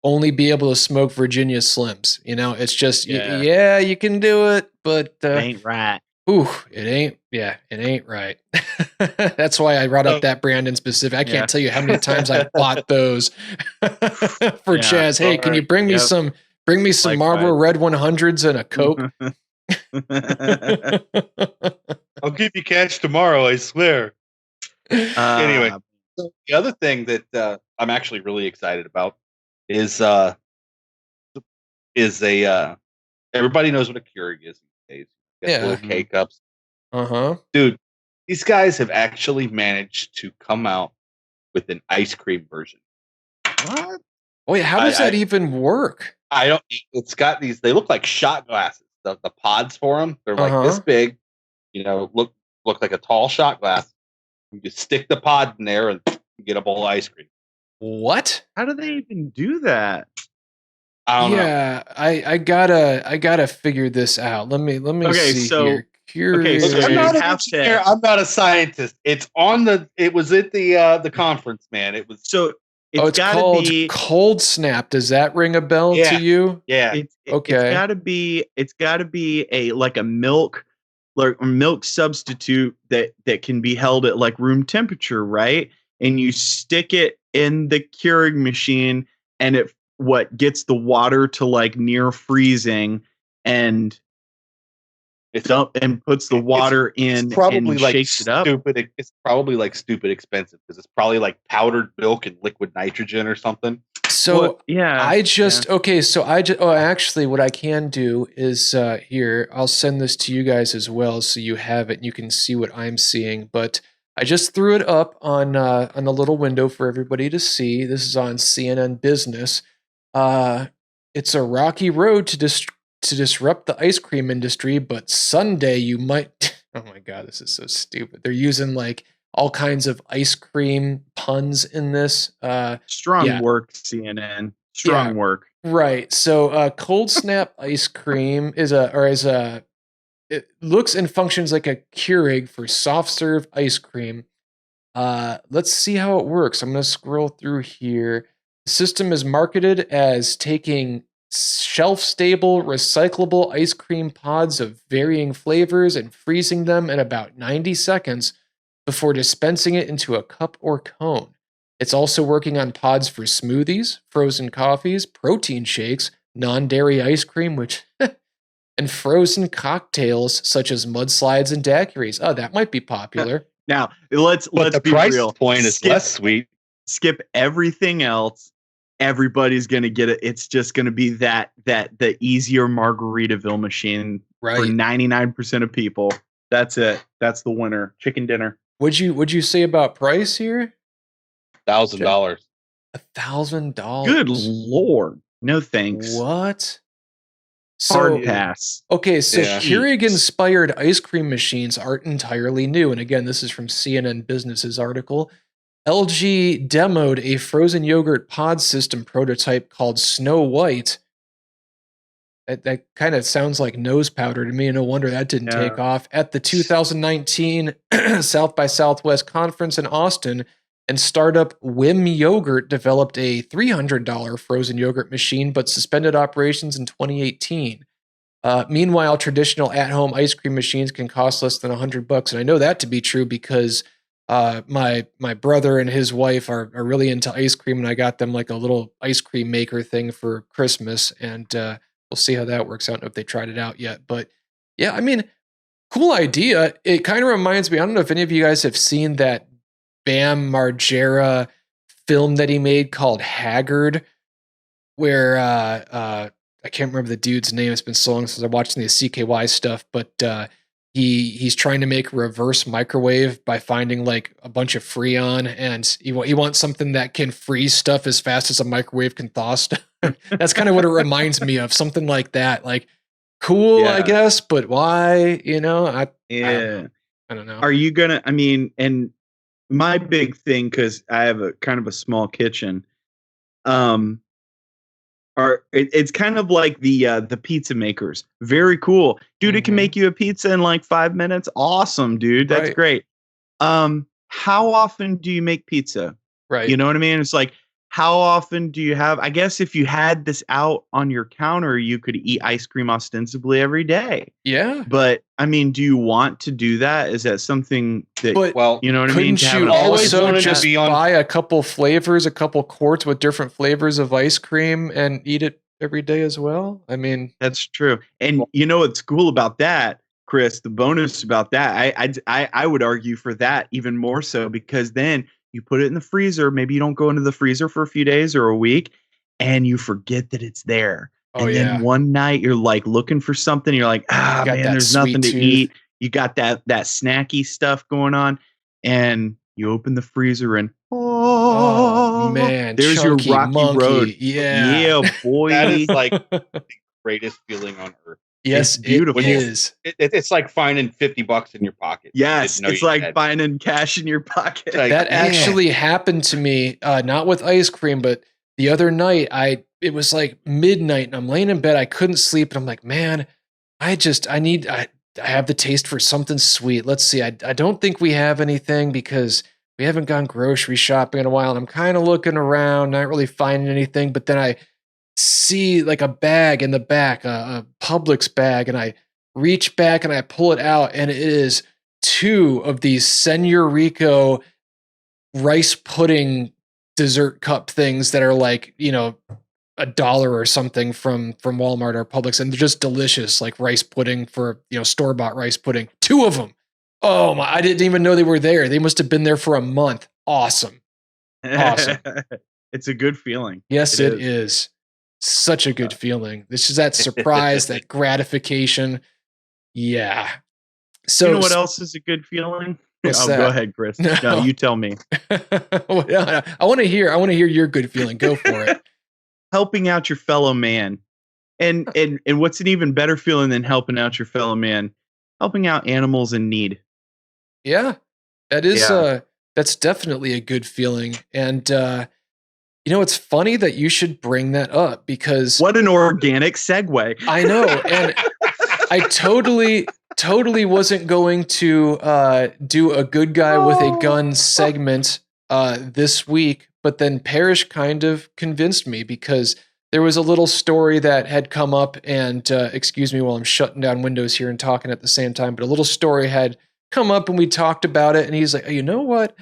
only be able to smoke Virginia Slims. It's just, you can do it, but it ain't right. It ain't right. That's why I brought up that brand in specific. I can't tell you how many times I bought those for Chaz. Hey, can you bring me some Bring me some Marlboro Red 100s and a Coke. I'll give you cash tomorrow, I swear. Anyway, the other thing that I'm actually really excited about is everybody knows what a Keurig is these days. Little K-cups. Dude, these guys have actually managed to come out with an ice cream version. What? Wait, how does that even work? I don't. It's got these. They look like shot glasses. The pods for them, they're like this big. Look like a tall shot glass. You just stick the pod in there and you get a bowl of ice cream. What? How do they even do that? I don't know. I gotta figure this out. Let me see here. I'm not a scientist. It's on the. It was at the conference, man. It was It's called Cold Snap. Does that ring a bell to you? Yeah. It's gotta be a milk substitute that can be held at like room temperature, right? And you stick it in the Keurig machine, and it gets the water to like near freezing, and puts the water in and shakes it up. It's probably like stupid expensive because it's probably like powdered milk and liquid nitrogen or something. So actually what I can do is here, I'll send this to you guys as well so you have it and you can see what I'm seeing. But I just threw it up on a little window for everybody to see. This is on CNN Business. It's a rocky road to disrupt the ice cream industry, but someday you might. Oh my God, this is so stupid. They're using like all kinds of ice cream puns in this. Strong work, CNN. Strong work. Right. So Cold Snap ice cream it looks and functions like a Keurig for soft serve ice cream. Let's see how it works. I'm going to scroll through here. The system is marketed as taking shelf-stable, recyclable ice cream pods of varying flavors and freezing them in about 90 seconds before dispensing it into a cup or cone. It's also working on pods for smoothies, frozen coffees, protein shakes, non-dairy ice cream, and frozen cocktails such as mudslides and daiquiris. Oh, that might be popular. Now, let's be real. The price point is less sweet. Skip everything else. Everybody's gonna get it. It's just gonna be the easier Margaritaville machine for 99% of people. That's it. That's the winner. Chicken dinner. Would you say about price here? $1,000. $1,000. Good Lord. No thanks. What? Hard pass. Okay, so Keurig-inspired ice cream machines aren't entirely new. And again, this is from CNN Business's article. LG demoed a frozen yogurt pod system prototype called Snow White. That kind of sounds like nose powder to me. No wonder that didn't take off. At the 2019 South by Southwest conference in Austin, and startup Whim Yogurt developed a $300 frozen yogurt machine, but suspended operations in 2018. Meanwhile, traditional at-home ice cream machines can cost less than $100, and I know that to be true because my brother and his wife are really into ice cream, and I got them like a little ice cream maker thing for Christmas, and we'll see how that works out. I don't know if they tried it out yet, but yeah, I mean, cool idea. It kind of reminds me, I don't know if any of you guys have seen that Bam Margera film that he made called Haggard, where I can't remember the dude's name. It's been so long since I watched any of the CKY stuff, but he's trying to make a reverse microwave by finding like a bunch of Freon, and he wants something that can freeze stuff as fast as a microwave can thaw stuff. That's kind of what it reminds me of, something like that. Like, cool, I guess, but why? I don't know. Are you gonna? I mean, and my big thing, because I have a kind of a small kitchen, it's kind of like the pizza makers. Very cool, dude. It can make you a pizza in like 5 minutes. Awesome, dude. That's great. How often do you make pizza? Right. You know what I mean? It's like, how often do you have? I guess if you had this out on your counter, you could eat ice cream ostensibly every day. Yeah. But I mean, do you want to do that? Is that something that, you know what I mean? Couldn't you also just buy a couple flavors, a couple quarts with different flavors of ice cream and eat it every day as well. I mean, that's true. And you know what's cool about that, Chris? The bonus about that, I would argue for that even more so, because then you put it in the freezer. Maybe you don't go into the freezer for a few days or a week, and you forget that it's there. Oh, and yeah. then one night you're like looking for something. You're like, Got man, that there's sweet nothing to tooth. eat. You got that snacky stuff going on, and you open the freezer and Oh man, there's your chunky rocky monkey. road. Yeah. Yeah, boy. That is like the greatest feeling on earth. Yes, It's beautiful. it is. It's like finding $50 in your pocket. Yes, You didn't know it's you like had. finding cash in your pocket. Like, That man. actually happened to me, not with ice cream, but the other night. It was like midnight, and I'm laying in bed. I couldn't sleep, and I'm like, man, I have the taste for something sweet. Let's see. I don't think we have anything because we haven't gone grocery shopping in a while. And I'm kind of looking around, not really finding anything. But then I see like a bag in the back, a Publix bag, and I reach back and I pull it out, and it is 2 of these Senor Rico rice pudding dessert cup things that are like, $1 or something from Walmart or Publix, and they're just delicious, like rice pudding for store-bought rice pudding. 2 of them. Oh my! I didn't even know they were there. They must have been there for a month. Awesome. Awesome. It's a good feeling. Yes, it is. Such a good feeling. This is that surprise, that gratification. Yeah. So you know what else is a good feeling? What's that? Go ahead, Chris. No, you tell me. I want to hear your good feeling. Go for it. Helping out your fellow man. And what's an even better feeling than helping out your fellow man? Helping out animals in need. Yeah. That is that's definitely a good feeling. And it's funny that you should bring that up, because what an organic segue. I know. And I totally wasn't going to do a good guy with a gun segment this week, but then Parrish kind of convinced me, because there was a little story that had come up, and excuse me while I'm shutting down Windows here and talking at the same time, but a little story had come up and we talked about it, and he's like, oh, you know what?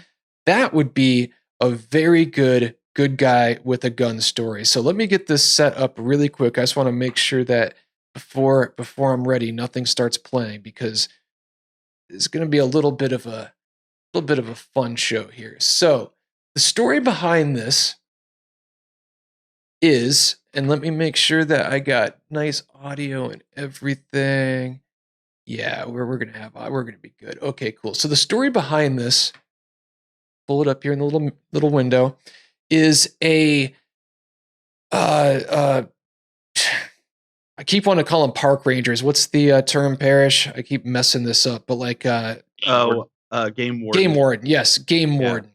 That would be a very good guy with a gun story. So let me get this set up really quick. I just want to make sure that before I'm ready, nothing starts playing, because it's going to be a little bit of a fun show here. So the story behind this is, and let me make sure that I got nice audio and everything. Yeah, we're going to be good. Okay, cool. So the story behind this, pull it up here in the little window, is a I keep wanting to call them park rangers. What's the term, Parrish? I keep messing this up, but like game warden. Game warden, yes, game warden.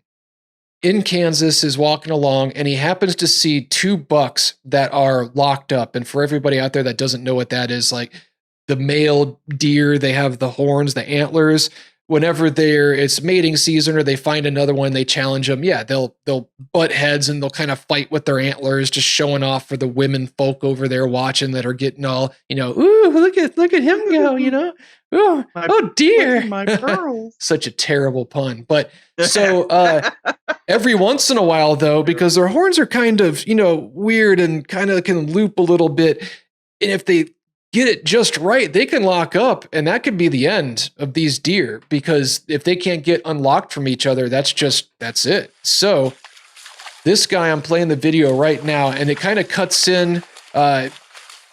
In Kansas is walking along, and he happens to see 2 bucks that are locked up. And for everybody out there that doesn't know what that is, like the male deer, they have the horns, the antlers. Whenever it's mating season or they find another one, they challenge them. Yeah, they'll butt heads and they'll kind of fight with their antlers, just showing off for the women folk over there watching that are getting all, ooh, look at him go, oh dear, my pearls. Such a terrible pun. But so every once in a while, though, because their horns are kind of, weird and kind of can loop a little bit, and if they get it just right, they can lock up, and that could be the end of these deer, because if they can't get unlocked from each other, that's it. So this guy, I'm playing the video right now, and it kind of cuts in. I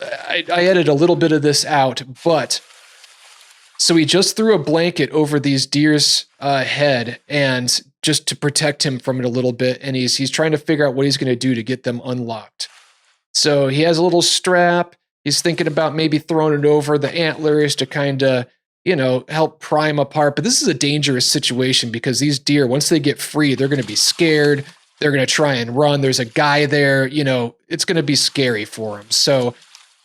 edited a little bit of this out, but so he just threw a blanket over these deer's head, and just to protect him from it a little bit, and he's trying to figure out what he's going to do to get them unlocked. So he has a little strap. He's thinking about maybe throwing it over the antlers to kind of, help pry them apart. But this is a dangerous situation, because these deer, once they get free, they're going to be scared. They're going to try and run. There's a guy there, it's going to be scary for him. So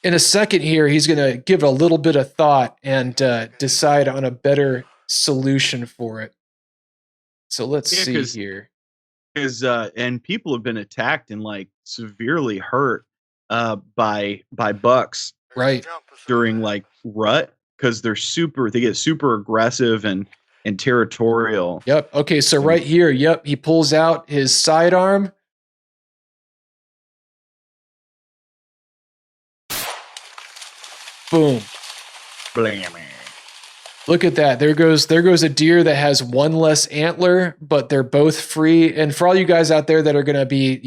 in a second here, he's going to give it a little bit of thought and decide on a better solution for it. So let's see here. And people have been attacked and like severely hurt by bucks, right, during like rut, because they get super aggressive and territorial. Yep. Okay, so right here, he pulls out his sidearm. Boom. Blammy. Look at that. There goes a deer that has one less antler, but they're both free. And for all you guys out there that are going to be,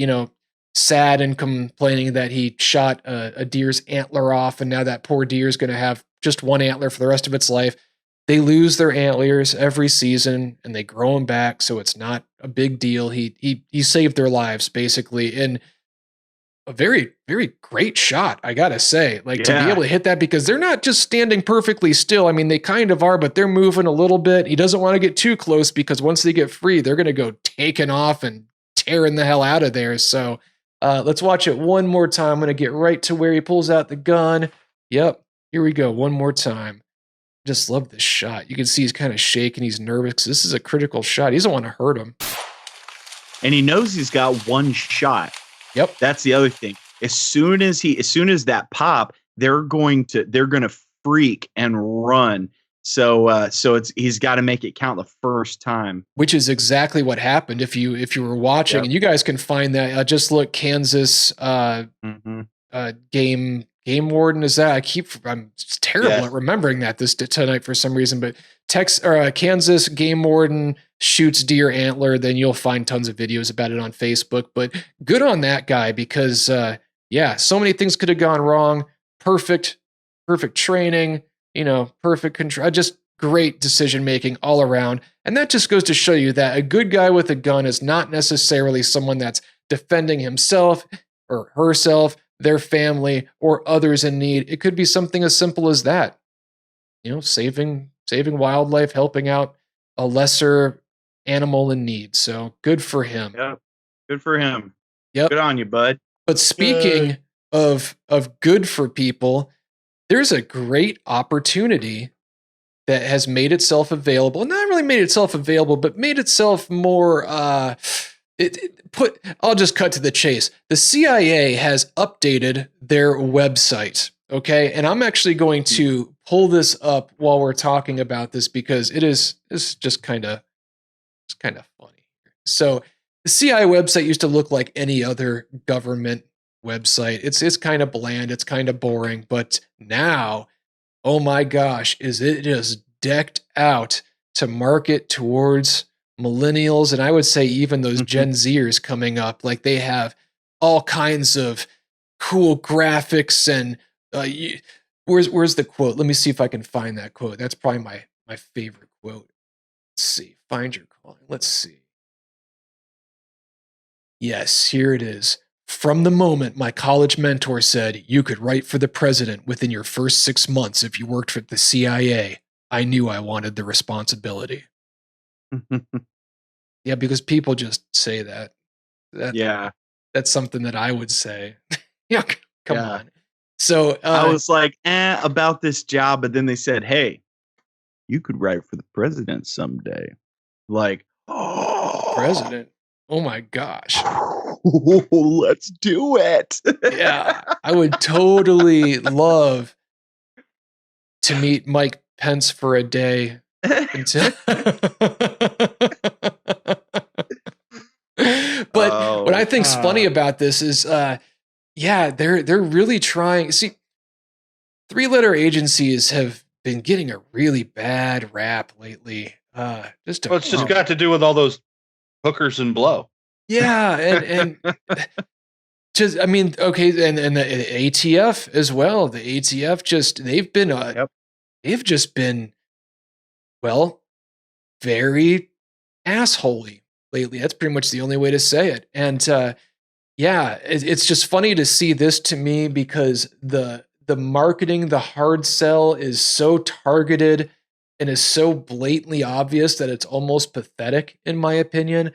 sad and complaining that he shot a deer's antler off, and now that poor deer is going to have just one antler for the rest of its life. They lose their antlers every season, and they grow them back, so it's not a big deal. He saved their lives basically in a very, very great shot, I gotta say. To be able to hit that, because they're not just standing perfectly still. I mean, they kind of are, but they're moving a little bit. He doesn't want to get too close, because once they get free, they're going to go taking off and tearing the hell out of there. So let's watch it one more time. I'm going to get right to where he pulls out the gun. Yep, here we go. One more time. Just love this shot. You can see he's kind of shaking. He's nervous, 'cause this is a critical shot. He doesn't want to hurt him. And he knows he's got one shot. Yep. That's the other thing. As soon as that pop, they're going to freak and run. So he's got to make it count the first time. Which is exactly what happened. If you were watching, and you guys can find that. Just look, Kansas game Warden is that. I'm terrible at remembering that tonight for some reason, but Kansas game warden shoots deer antler, then you'll find tons of videos about it on Facebook. But good on that guy, because so many things could have gone wrong. Perfect training, perfect control, just great decision making all around. And that just goes to show you that a good guy with a gun is not necessarily someone that's defending himself or herself, their family, or others in need. It could be something as simple as that. Saving wildlife, helping out a lesser animal in need. So good for him. Yep. Good for him. Yep. Good on you, bud. But speaking of good for people, there's a great opportunity that has made itself available. Not really made itself available, but made itself more I'll just cut to the chase. The CIA has updated their website. Okay. And I'm actually going to pull this up while we're talking about this, because it's just kind of funny. So the CIA website used to look like any other government website. It's kind of bland. It's kind of boring, but now, oh my gosh, is it just decked out to market towards millennials, and I would say even those Gen Zers coming up. Like, they have all kinds of cool graphics, and where's the quote? Let me see if I can find that quote. That's probably my favorite quote. Let's see. Find your calling. Let's see. Yes, here it is. From the moment my college mentor said you could write for the president within your first 6 months if you worked for the CIA, I knew I wanted the responsibility. Yeah, because people just say that. That's something that I would say. Yeah, come on. So I was like, about this job, but then they said, hey, you could write for the president someday. Like, president. Oh my gosh. Let's do it. Yeah, I would totally love to meet Mike Pence for a day. But what I think's funny about this is, they're really trying. See, 3-letter agencies have been getting a really bad rap lately. It's just got to do with all those hookers and blow. Yeah, and just, I mean, okay, and the ATF as well. The ATF they've just been, well, very assholey lately. That's pretty much the only way to say it. And it's just funny to see this, to me, because the marketing, the hard sell is so targeted and is so blatantly obvious that it's almost pathetic, in my opinion.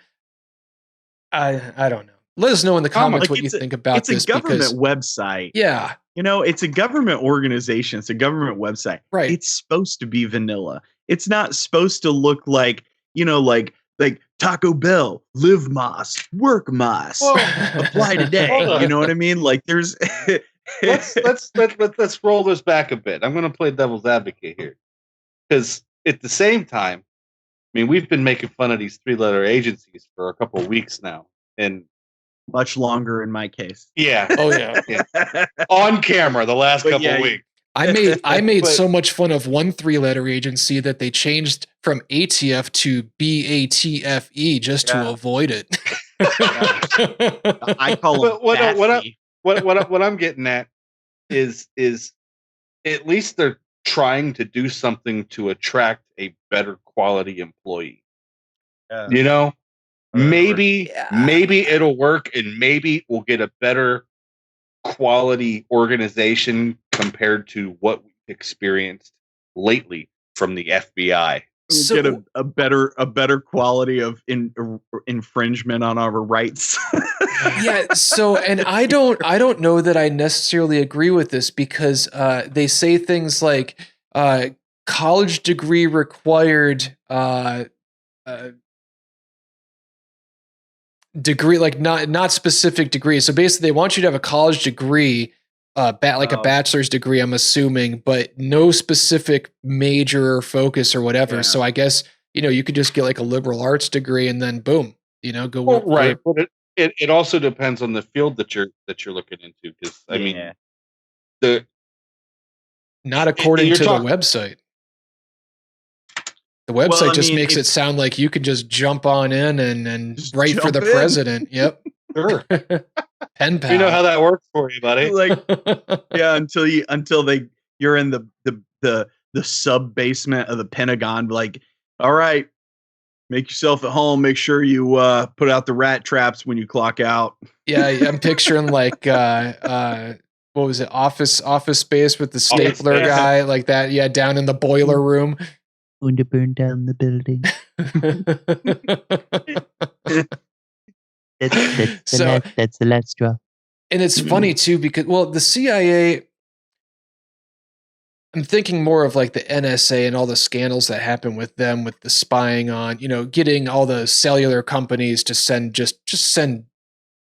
I don't know. Let us know in the comments what you think about this. It's a government website. Yeah. It's a government organization. It's a government website. Right. It's supposed to be vanilla. It's not supposed to look like, like Taco Bell, live Moss, work Moss, apply today. You know what I mean? Like, there's let's roll this back a bit. I'm going to play devil's advocate here, because at the same time, I mean, we've been making fun of these 3-letter agencies for a couple of weeks now, and much longer in my case. Yeah. Oh yeah. On camera the last couple of weeks. I made so much fun of one 3-letter agency that they changed from ATF to BATFE just to avoid it. I call them what I'm getting at is at least they're trying to do something to attract a better quality employee. You know, maybe it'll work, and maybe we'll get a better quality organization compared to what we've experienced lately from the FBI. We'll get a better quality of infringement on our rights. Yeah. So, and I don't know that I necessarily agree with this, because they say things like college degree required, degree, like not specific degree. So basically, they want you to have a college degree, a bachelor's degree, I'm assuming, but no specific major or focus or whatever. Yeah. So I guess, you could just get like a liberal arts degree and then boom, go work. Right. But it also depends on the field that you're looking into. Because I mean, not according to the website. The website just makes it sound like you could just jump on in and write for the president. Yep. Sure. Pen pal. You know how that works for you, buddy. Like, yeah, until you're in the sub basement of the Pentagon. Like, all right, make yourself at home. Make sure you put out the rat traps when you clock out. Yeah, I'm picturing like what was it? Office Space with the stapler guy, like that. Yeah, down in the boiler room. Going to burn down the building. That's the last straw. And it's funny too, because the CIA, I'm thinking more of like the NSA and all the scandals that happen with them, with the spying on, getting all the cellular companies to send send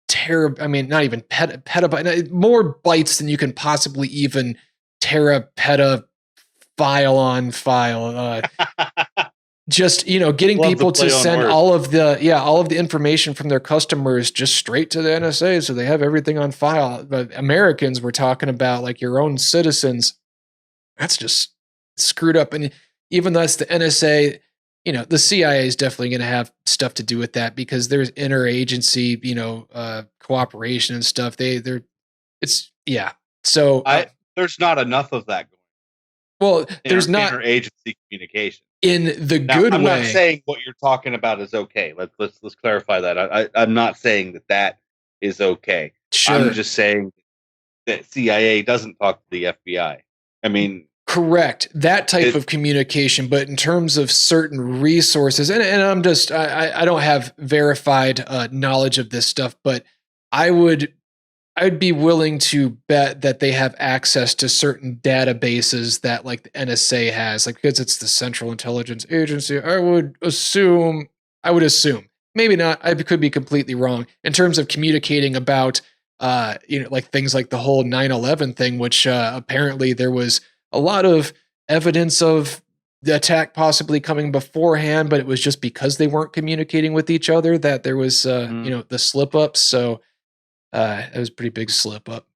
not even petabyte, more bytes than you can possibly even terapeta file on file. Just getting people to send all of the information from their customers just straight to the NSA, so they have everything on file. But Americans, we're talking about like your own citizens. That's just screwed up. And even though that's the NSA, the CIA is definitely going to have stuff to do with that, because there's interagency, cooperation and stuff. So there's not enough of that. Well, there's not interagency communication in the good way. I'm not saying what you're talking about is okay. Let's clarify that. I'm not saying that is okay. Sure. I'm just saying that CIA doesn't talk to the FBI. I mean, correct, that type of communication, but in terms of certain resources, and I'm just I don't have verified knowledge of this stuff, but I'd be willing to bet that they have access to certain databases that like the NSA has, like, because it's the Central Intelligence Agency. I would assume, maybe not. I could be completely wrong in terms of communicating about, like things like the whole 9/11 thing, which apparently there was a lot of evidence of the attack possibly coming beforehand, but it was just because they weren't communicating with each other that there was, the slip ups. So. It was a pretty big slip up.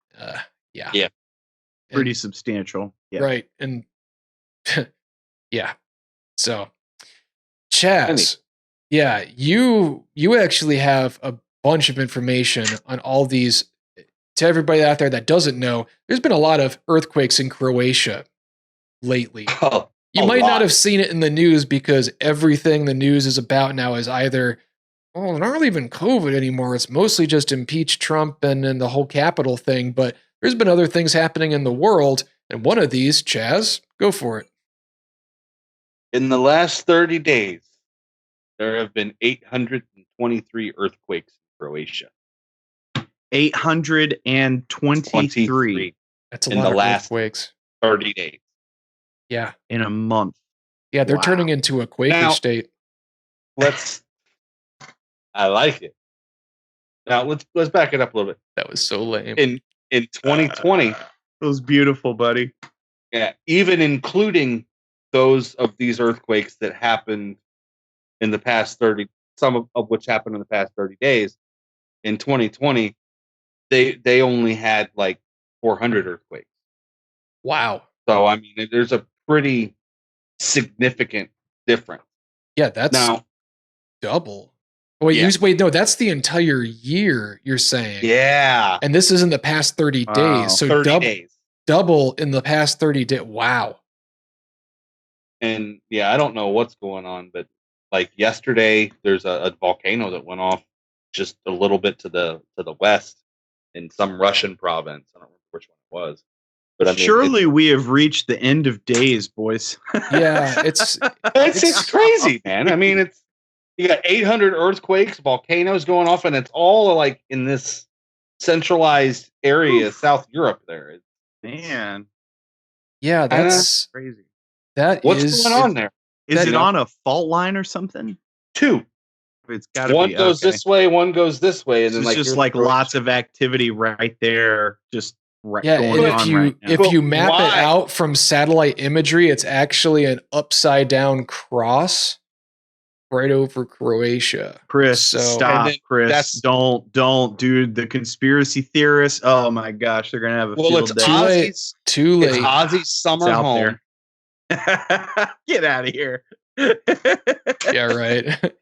Yeah. Pretty substantial. Yeah. Right. And yeah. So Chaz, you actually have a bunch of information on all these. To everybody out there that doesn't know, there's been a lot of earthquakes in Croatia lately. You might not have seen it in the news, because everything the news is about now is either, not really even COVID anymore. It's mostly just impeach Trump and the whole Capitol thing. But there's been other things happening in the world. And one of these, Chaz, go for it. In the last 30 days, there have been 823 earthquakes in Croatia. 823. That's a lot of earthquakes. 30 days. Yeah. In a month. Yeah, they're turning into a Quaker state. I like it. Now let's back it up a little bit. That was so lame. In 2020, it was beautiful, buddy. Yeah, even including those of these earthquakes that happened in the past 30, some of which happened in the past 30 days. In 2020, they only had like 400 earthquakes. Wow. So I mean, there's a pretty significant difference. Yeah, that's now double. Wait, no, that's the entire year you're saying. Yeah. And this is in the past 30 days. So 30 days. Double in the past 30 days. Wow. And yeah, I don't know what's going on, but like yesterday, there's a volcano that went off just a little bit to the west in some Russian province. I don't remember which one it was. But I mean, surely we have reached the end of days, boys. Yeah, it's crazy, man. I mean, you got 800 earthquakes, volcanoes going off, and it's all like in this centralized area, South Europe. There, man. Yeah, that's crazy. What's going on there? Is it on a fault line or something? Two. It's got one goes this way, one goes this way, and then it's just like lots of activity right there. Just going on if you map it out from satellite imagery, it's actually an upside down cross right over Croatia. Chris, stop, Chris. Don't, dude. The conspiracy theorists. Oh my gosh, they're gonna have a field day. Too late. It's Ozzy's summer home. Get out of here. Yeah, right.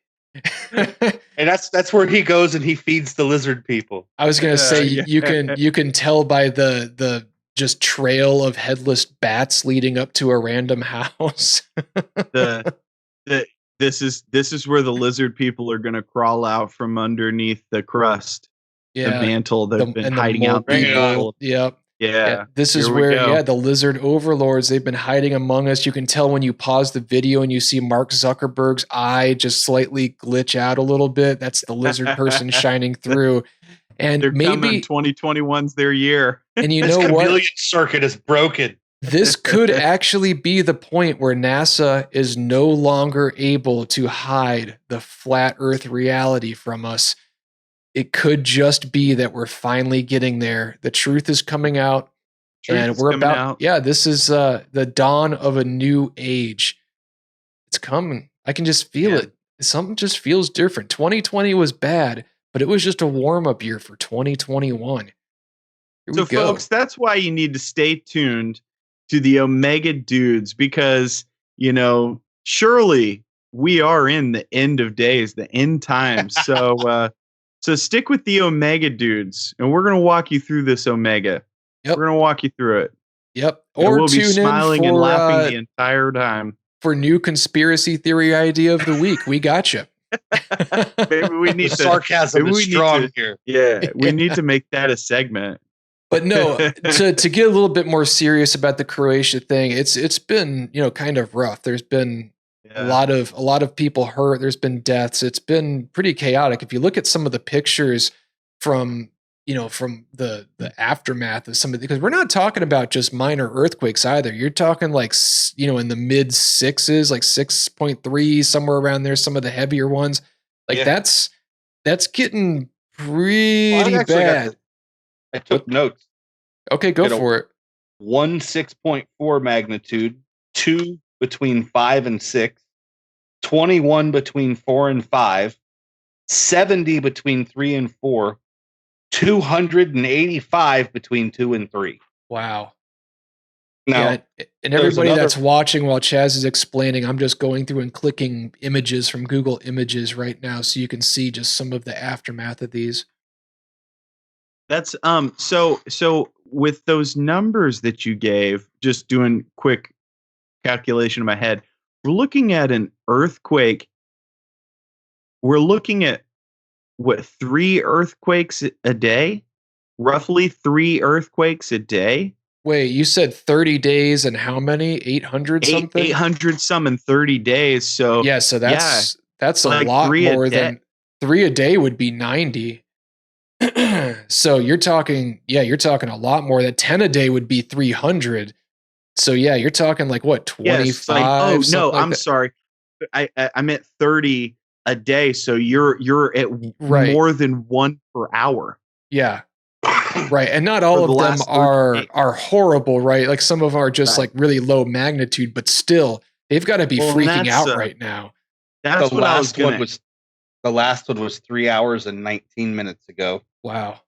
And that's where he goes and he feeds the lizard people. I was gonna say you can tell by the just trail of headless bats leading up to a random house. This is where the lizard people are gonna crawl out from underneath the crust. Yeah, the mantle they've been hiding out. Yep. Yeah. This is where the Lizard Overlords, they've been hiding among us. You can tell when you pause the video and you see Mark Zuckerberg's eye just slightly glitch out a little bit. That's the lizard person shining through. And they're maybe 2021's their year. And you know what? Chameleon circuit is broken. This could actually be the point where NASA is no longer able to hide the flat Earth reality from us. It could just be that we're finally getting there. The truth is coming out, and we're about. Yeah, this is the dawn of a new age. It's coming. I can just feel it. Something just feels different. 2020 was bad, but it was just a warm-up year for 2021. So, folks, that's why you need to stay tuned to the Omega Dudes, because surely we are in the end of days, the end times. So. So stick with the Omega Dudes, and we're going to walk you through this Omega. Yep. We're going to walk you through it. Yep. Or we'll be smiling and laughing the entire time. For new conspiracy theory idea of the week, we got you. Maybe we need sarcasm is strong here. Yeah, we need to make that a segment. But no, to get a little bit more serious about the Croatia thing, it's been kind of rough. There's been a lot of people hurt. There's been deaths. It's been pretty chaotic. If you look at some of the pictures from the aftermath of some of because we're not talking about just minor earthquakes either. You're talking like in the mid 6s, like 6.3, somewhere around there. Some of the heavier ones, that's getting pretty bad. I took notes. Okay, go for it. 1 6.4 magnitude, 2 between 5 and 6, 21 between 4 and 5, 70 between 3 and 4, 285 between 2 and 3. Wow. Now, and everybody that's watching while Chaz is explaining, I'm just going through and clicking images from Google Images right now so you can see just some of the aftermath of these. That's so with those numbers that you gave, just doing quick calculation in my head, we're looking at an earthquake. We're looking at 3 earthquakes a day? Roughly 3 earthquakes a day? Wait, you said 30 days and how many? 800 something? 800 some in 30 days. So yeah, so that's a like lot more than 3 a day would be 90. So you're talking a lot more. That 10 a day would be 300. So yeah, you're talking like what, 25? Yes, I'm sorry. I meant 30 a day. So you're at more than 1 per hour. Yeah. Right. And not all of them are horrible, right? Like some of them are just like really low magnitude, but still they've got to be freaking out right now. That's what I was going to. The last one was 3 hours and 19 minutes ago. Wow.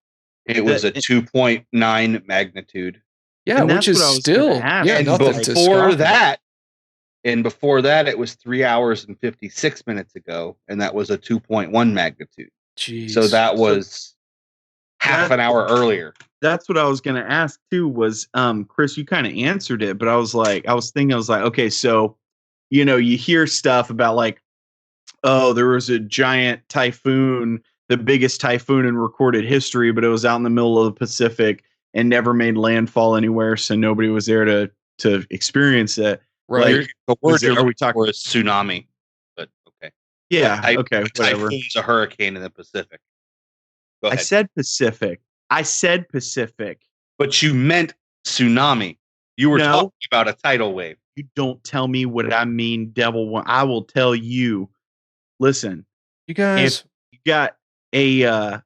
It was a 2.9 magnitude. Yeah, which is still nothing to before that. And before that, it was 3 hours and 56 minutes ago, and that was a 2.1 magnitude. Jeez. So that was half an hour earlier. That's what I was going to ask too. Was Chris, you kind of answered it, but I was like, okay, so you hear stuff about like, oh, there was a giant typhoon, the biggest typhoon in recorded history, but it was out in the middle of the Pacific and never made landfall anywhere, so nobody was there to experience it. Right. Like, the word are we talking was tsunami? But okay. Yeah. Okay. Whatever. Typhoon's a hurricane in the Pacific. Go ahead. I said Pacific. But you meant tsunami. You were talking about a tidal wave. You don't tell me what I mean, devil. I will tell you. Listen, you guys. If you got a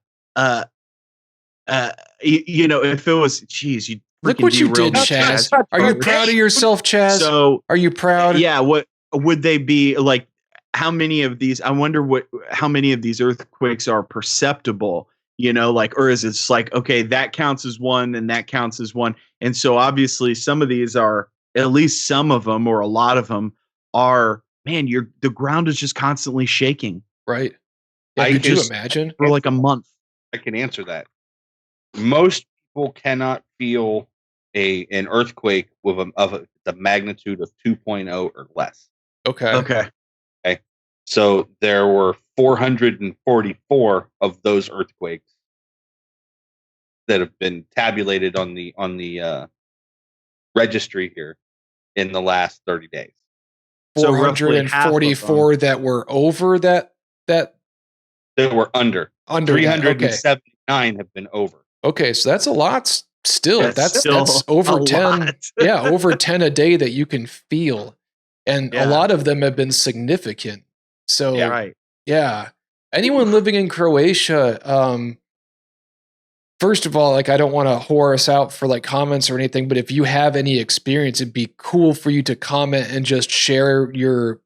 if it was, geez, you look what you did, Chaz. Are you proud of yourself, Chaz? So, are you proud? Yeah. What would they be like? How many of these? I wonder how many of these earthquakes are perceptible. Or is it just like, okay, that counts as one, and that counts as one, and so obviously some of these are, at least some of them, or a lot of them are. Man, the ground is just constantly shaking. Right. Yeah, could you imagine? For like a month. I can answer that. Most people cannot feel an earthquake with the magnitude of 2.0 or less. Okay. So there were 444 of those earthquakes that have been tabulated on the registry here in the last 30 days. 444 that were over that were under 379 have been over. Okay, so that's a lot still. That's over 10. Yeah, over 10 a day that you can feel, and a lot of them have been significant. So yeah. Anyone living in Croatia, first of all, like, I don't want to whore us out for like comments or anything, but if you have any experience, it'd be cool for you to comment and just share your,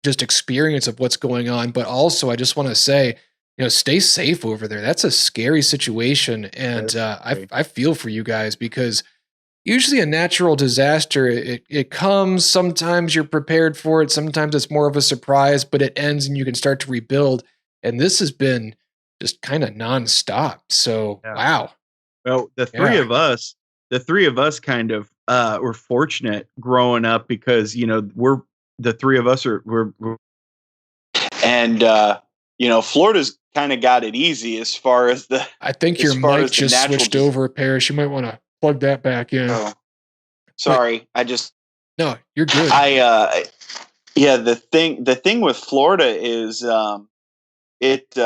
just experience of what's going on. But also, I just want to say, stay safe over there. That's a scary situation. And I feel for you guys, because usually a natural disaster, it comes, sometimes you're prepared for it, sometimes it's more of a surprise, but it ends and you can start to rebuild. And this has been just kind of nonstop. So, wow. Well, the three of us kind of were fortunate growing up, because, we're the three of us we're and Florida's kind of got it easy as far as the. I think your mic just switched over, Parrish. You might want to plug that back in. Oh, sorry, No, you're good. The thing with Florida is it's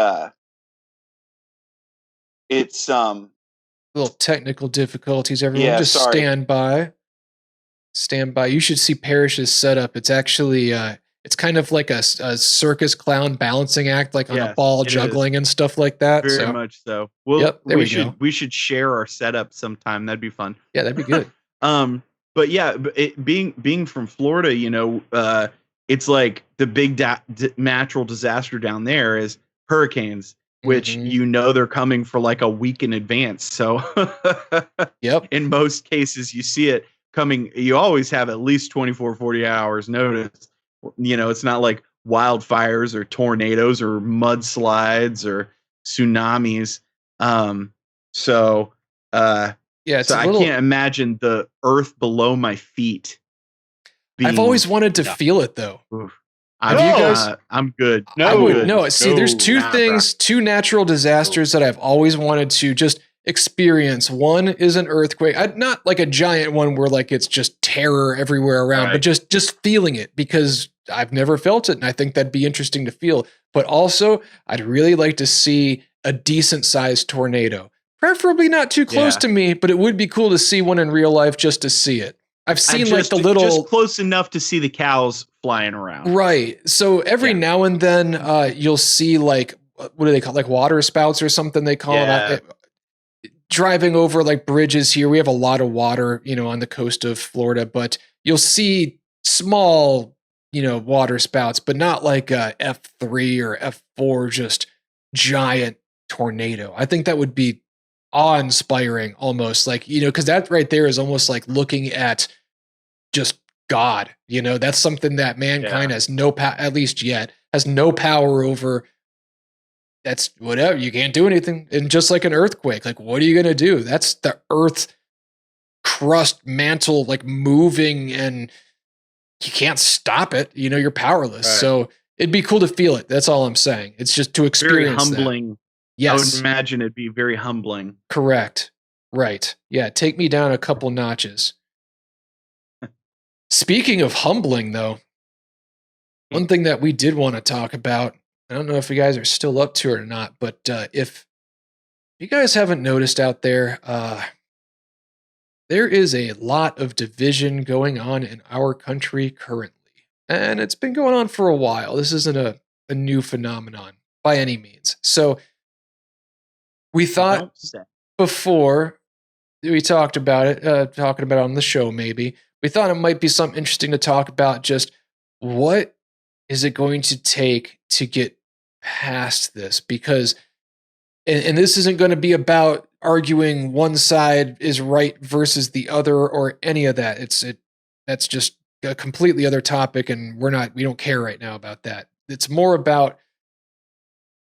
little technical difficulties. Everyone, just stand by. You should see Parrish's setup. It's actually it's kind of like a circus clown balancing act, like on a ball juggling and stuff like that. Very much so. Well, we should share our setup sometime. That'd be fun. Yeah, that'd be good. But yeah, being from Florida, it's like the big natural disaster down there is hurricanes, which they're coming for like a week in advance. So in most cases you see it coming. You always have at least 24, 40 hours notice. It's not like wildfires or tornadoes or mudslides or tsunamis. So I can't imagine the earth below my feet. I've always wanted to feel it though. I'm good. See, there's two natural disasters that I've always wanted to just experience. One is an earthquake, not like a giant one where like it's just terror everywhere around, but just feeling it, because I've never felt it, and I think that'd be interesting to feel. But also, I'd really like to see a decent sized tornado, preferably not too close to me, but it would be cool to see one in real life just to see it. I've seen just close enough to see the cows flying around. Right. So every now and then you'll see like, what do they call, like water spouts or something they call it. Driving over like bridges here. We have a lot of water, on the coast of Florida, but you'll see small, water spouts, but not like a F3 or F4, just giant tornado. I think that would be awe-inspiring almost, like, because that right there is almost like looking at just God. That's something that mankind has no power, at least yet, has no power over. That's whatever. You can't do anything. And just like an earthquake, like, what are you going to do? That's the earth crust mantle, like, moving, and you can't stop it. You're powerless. Right. So it'd be cool to feel it. That's all I'm saying. It's just to experience very humbling. That. Yes. I would imagine it'd be very humbling. Correct. Right. Yeah. Take me down a couple notches. Speaking of humbling, though, one thing that we did want to talk about, I don't know if you guys are still up to it or not, but if you guys haven't noticed out there, there is a lot of division going on in our country currently. And it's been going on for a while. This isn't a new phenomenon by any means. So we thought before we talked about it, talking about it on the show maybe, we thought it might be something interesting to talk about, just what is it going to take to get past this? Because, and this isn't going to be about arguing one side is right versus the other or any of that. That's just a completely other topic, and we don't care right now about that. It's more about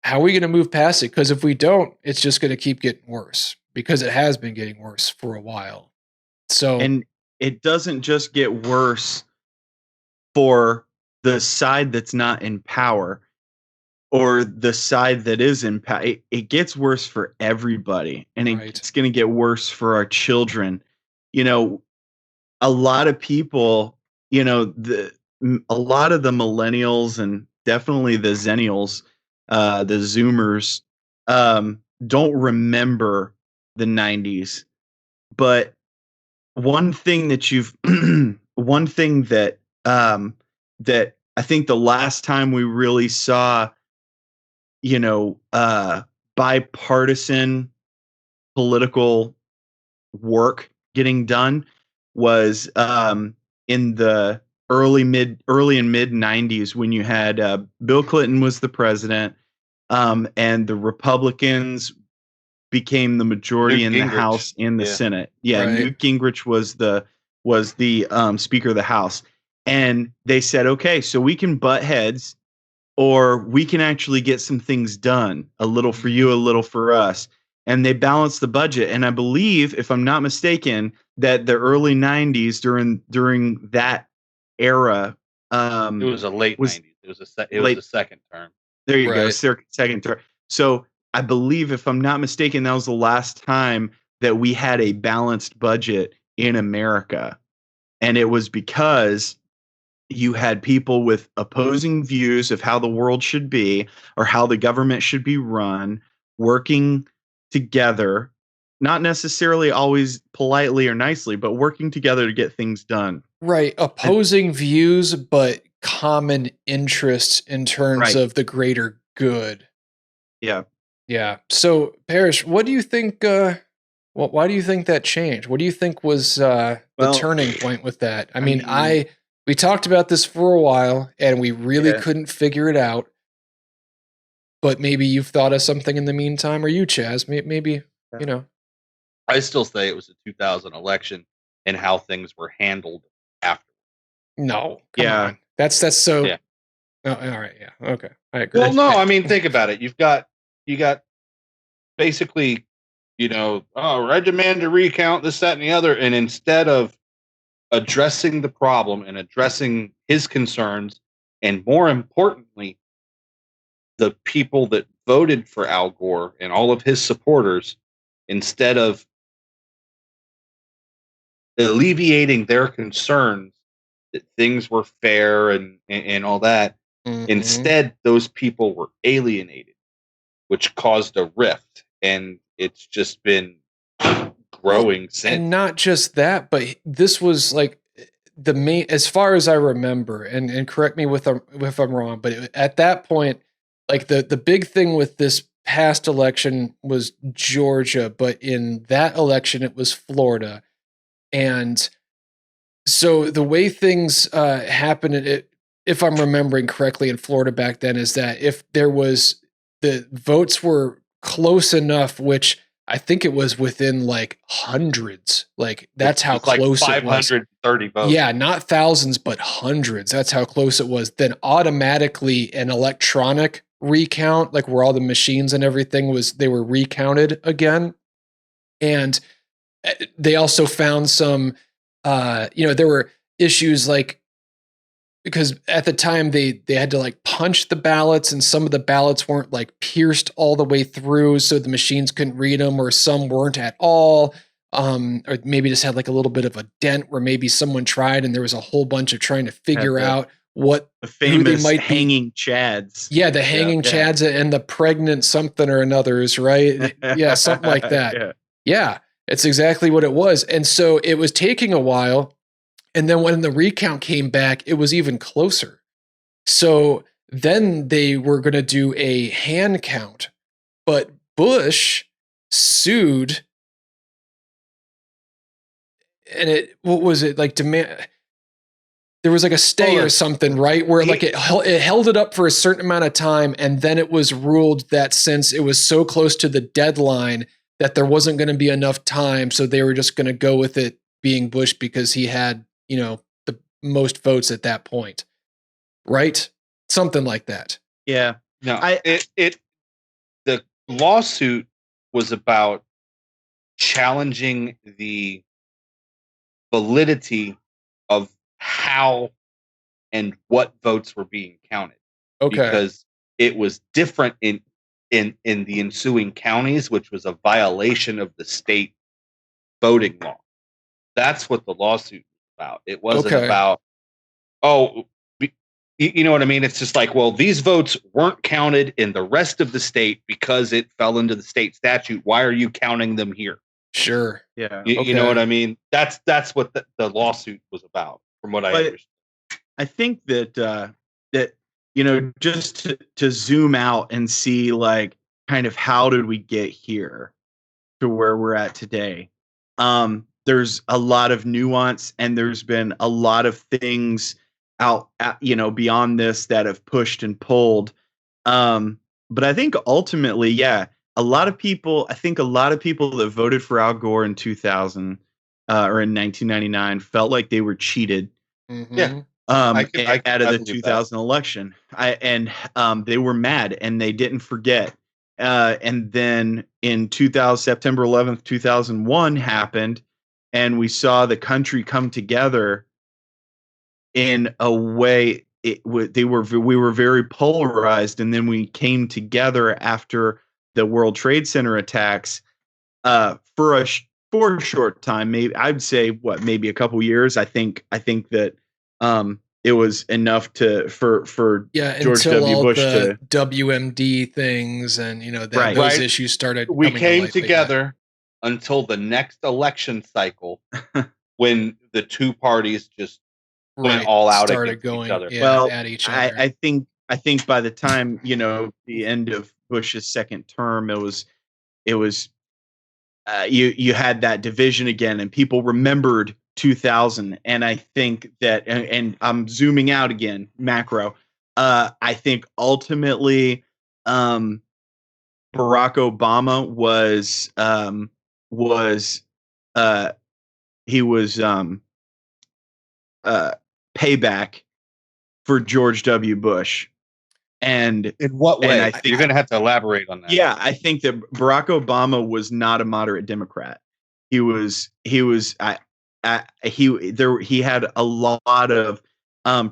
how are we going to move past it? Because if we don't, it's just going to keep getting worse, because it has been getting worse for a while. So, and it doesn't just get worse for the side that's not in power or the side that is in power. It gets worse for everybody, and it's going to get worse for our children. A lot of people, a lot of the millennials and definitely the zennials, the Zoomers, don't remember the 90s. But one thing that that I think the last time we really saw, bipartisan political work getting done was in the early and mid 90s, when you had Bill Clinton was the president, and the Republicans became the majority in the House and the Senate. Yeah, right. Newt Gingrich was the Speaker of the House, and they said, okay, so we can butt heads, or we can actually get some things done. A little for you, a little for us. And they balanced the budget. And I believe, if I'm not mistaken, that the early 90s, during that era, it was a late 90s. It was the second term. There you go, second term. So I believe, if I'm not mistaken, that was the last time that we had a balanced budget in America. And it was because you had people with opposing views of how the world should be, or how the government should be run, working together, not necessarily always politely or nicely, but working together to get things done. Right. Opposing views, but common interests in terms of the greater good. Yeah. Yeah. So, Parrish, what do you think? Why do you think that changed? What do you think was the turning point with that? I mean, we talked about this for a while, and we really couldn't figure it out. But maybe you've thought of something in the meantime, or you, Chaz, maybe, I still say it was the 2000 election and how things were handled after. No, come on. That's so. Yeah. Oh, all right. Yeah. Okay. I agree. Well, no, I mean, think about it. You got basically, I demand a recount, this, that, and the other. And instead of addressing the problem and addressing his concerns, and more importantly, the people that voted for Al Gore and all of his supporters, instead of alleviating their concerns that things were fair and all that, instead those people were alienated, which caused a rift, and it's just been growing since. And not just that, but this was like the main, as far as I remember, and correct me if I'm wrong, but at that point, like the big thing with this past election was Georgia, but in that election it was Florida. And so the way things happened, if I'm remembering correctly, in Florida back then, is that if there was, the votes were close enough, which I think it was within like hundreds. Like that's how close like it was. 530 votes. Yeah, not thousands, but hundreds. That's how close it was. Then automatically an electronic recount, like where all the machines and everything they were recounted again. And they also found some, there were issues like, because at the time they had to like punch the ballots, and some of the ballots weren't like pierced all the way through, so the machines couldn't read them, or some weren't at all, or maybe just had like a little bit of a dent where maybe someone tried, and there was a whole bunch of trying to figure out what the famous might hanging chads. Yeah, the hanging chads and the pregnant something or another's, right? Yeah, something like that. Yeah, it's exactly what it was. And so it was taking a while. And then when the recount came back, it was even closer. So then they were going to do a hand count, but Bush sued. And what was it like? There was like a stay or something, right? Where like it held it up for a certain amount of time. And then it was ruled that since it was so close to the deadline that there wasn't going to be enough time. So they were just going to go with it being Bush because he had, the most votes at that point, right? Something like that. Yeah. No, the lawsuit was about challenging the validity of how and what votes were being counted. Okay. Because it was different in the ensuing counties, which was a violation of the state voting law. That's what the lawsuit was about. It wasn't about, you know what I mean? It's just like, well, these votes weren't counted in the rest of the state because it fell into the state statute. Why are you counting them here? Sure. Yeah. You know what I mean? That's what the lawsuit was about, from what I understand. I think that just to zoom out and see like kind of how did we get here to where we're at today. There's a lot of nuance, and there's been a lot of things out, beyond this that have pushed and pulled. But I think ultimately, a lot of people that voted for Al Gore in 2000 or in 1999 felt like they were cheated. Mm-hmm. Yeah. Out of the 2000 election, they were mad and they didn't forget. And then in September 11th, 2001 happened, and we saw the country come together in a way. We were very polarized, and then we came together after the World Trade Center attacks for a short time. Maybe I'd say maybe a couple years. I think that it was enough for George W. Bush to WMD things, and those issues started. We came together until the next election cycle, when the two parties just went all out started against each other. At each other. I think by the time the end of Bush's second term, it was you had that division again, and people remembered 2000. And I think that, and I'm zooming out again, macro. I think ultimately, Barack Obama was payback for George W. Bush. And in what way? I think you're going to have to elaborate on that. Yeah, I think that Barack Obama was not a moderate Democrat. He had a lot of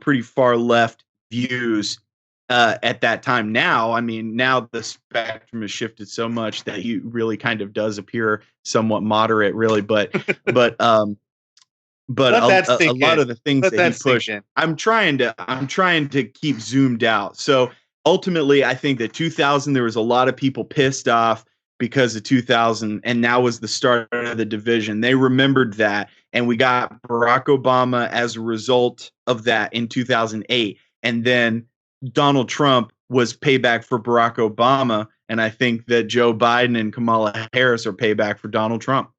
pretty far left views at that time. Now the spectrum has shifted so much that he really kind of does appear somewhat moderate, really. But a lot of the things that he pushed, I'm trying to keep zoomed out. So ultimately, I think that 2000, there was a lot of people pissed off because of 2000, and now was the start of the division. They remembered that, and we got Barack Obama as a result of that in 2008. And then Donald Trump was payback for Barack Obama, and I think that Joe Biden and Kamala Harris are payback for Donald Trump.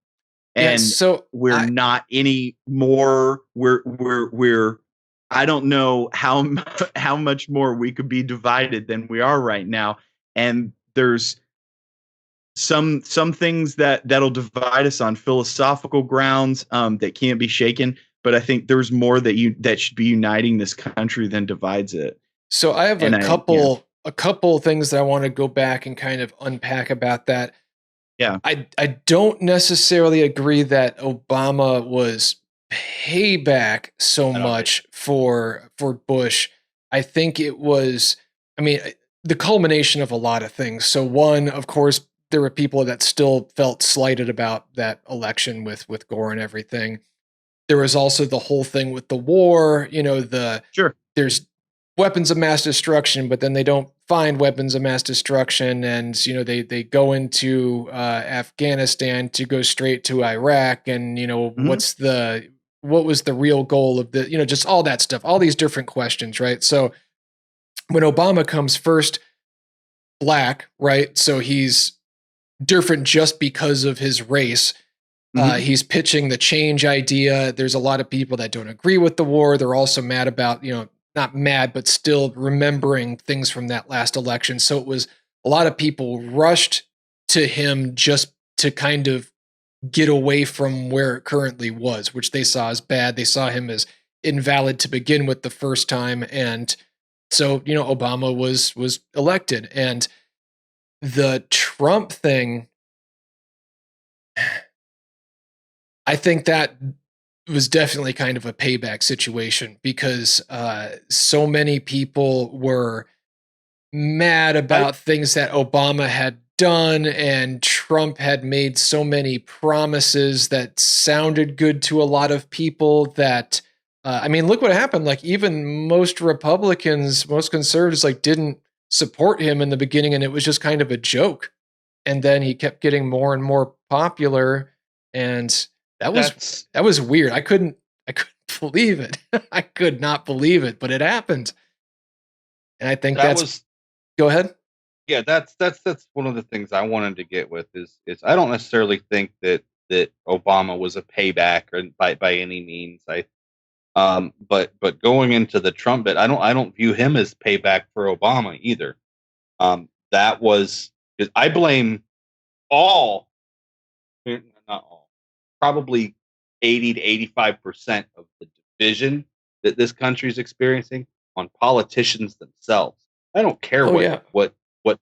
And so we're not any more. We're. I don't know how much more we could be divided than we are right now. And there's some things that'll divide us on philosophical grounds that can't be shaken. But I think there's more that should be uniting this country than divides it. So I have a couple things that I want to go back and kind of unpack about that. Yeah. I don't necessarily agree that Obama was payback so much for Bush. I think it was, I mean, the culmination of a lot of things. So one, of course, there were people that still felt slighted about that election with Gore and everything. There was also the whole thing with the war, there's weapons of mass destruction, but then they don't find weapons of mass destruction. And, they go into Afghanistan to go straight to Iraq. And, what was the real goal of the, just all that stuff, all these different questions, right? So when Obama comes first, black, right? So he's different just because of his race. He's pitching the change idea. There's a lot of people that don't agree with the war. They're also mad about, not mad, but still remembering things from that last election. So it was a lot of people rushed to him just to kind of get away from where it currently was, which they saw as bad. They saw him as invalid to begin with the first time. And so, Obama was elected. And the Trump thing, I think that was definitely kind of a payback situation because so many people were mad about things that Obama had done, and Trump had made so many promises that sounded good to a lot of people that, look what happened. Like even most Republicans, most conservatives, didn't support him in the beginning, and it was just kind of a joke. And then he kept getting more and more popular, and that was weird. I couldn't believe it. I could not believe it, but it happened. And I think go ahead. Yeah, that's one of the things I wanted to get with is I don't necessarily think that Obama was a payback or by any means. But going into the Trump bit, I don't view him as payback for Obama either. That was because I blame not all, probably 80 to 85% of the division that this country is experiencing on politicians themselves. I don't care what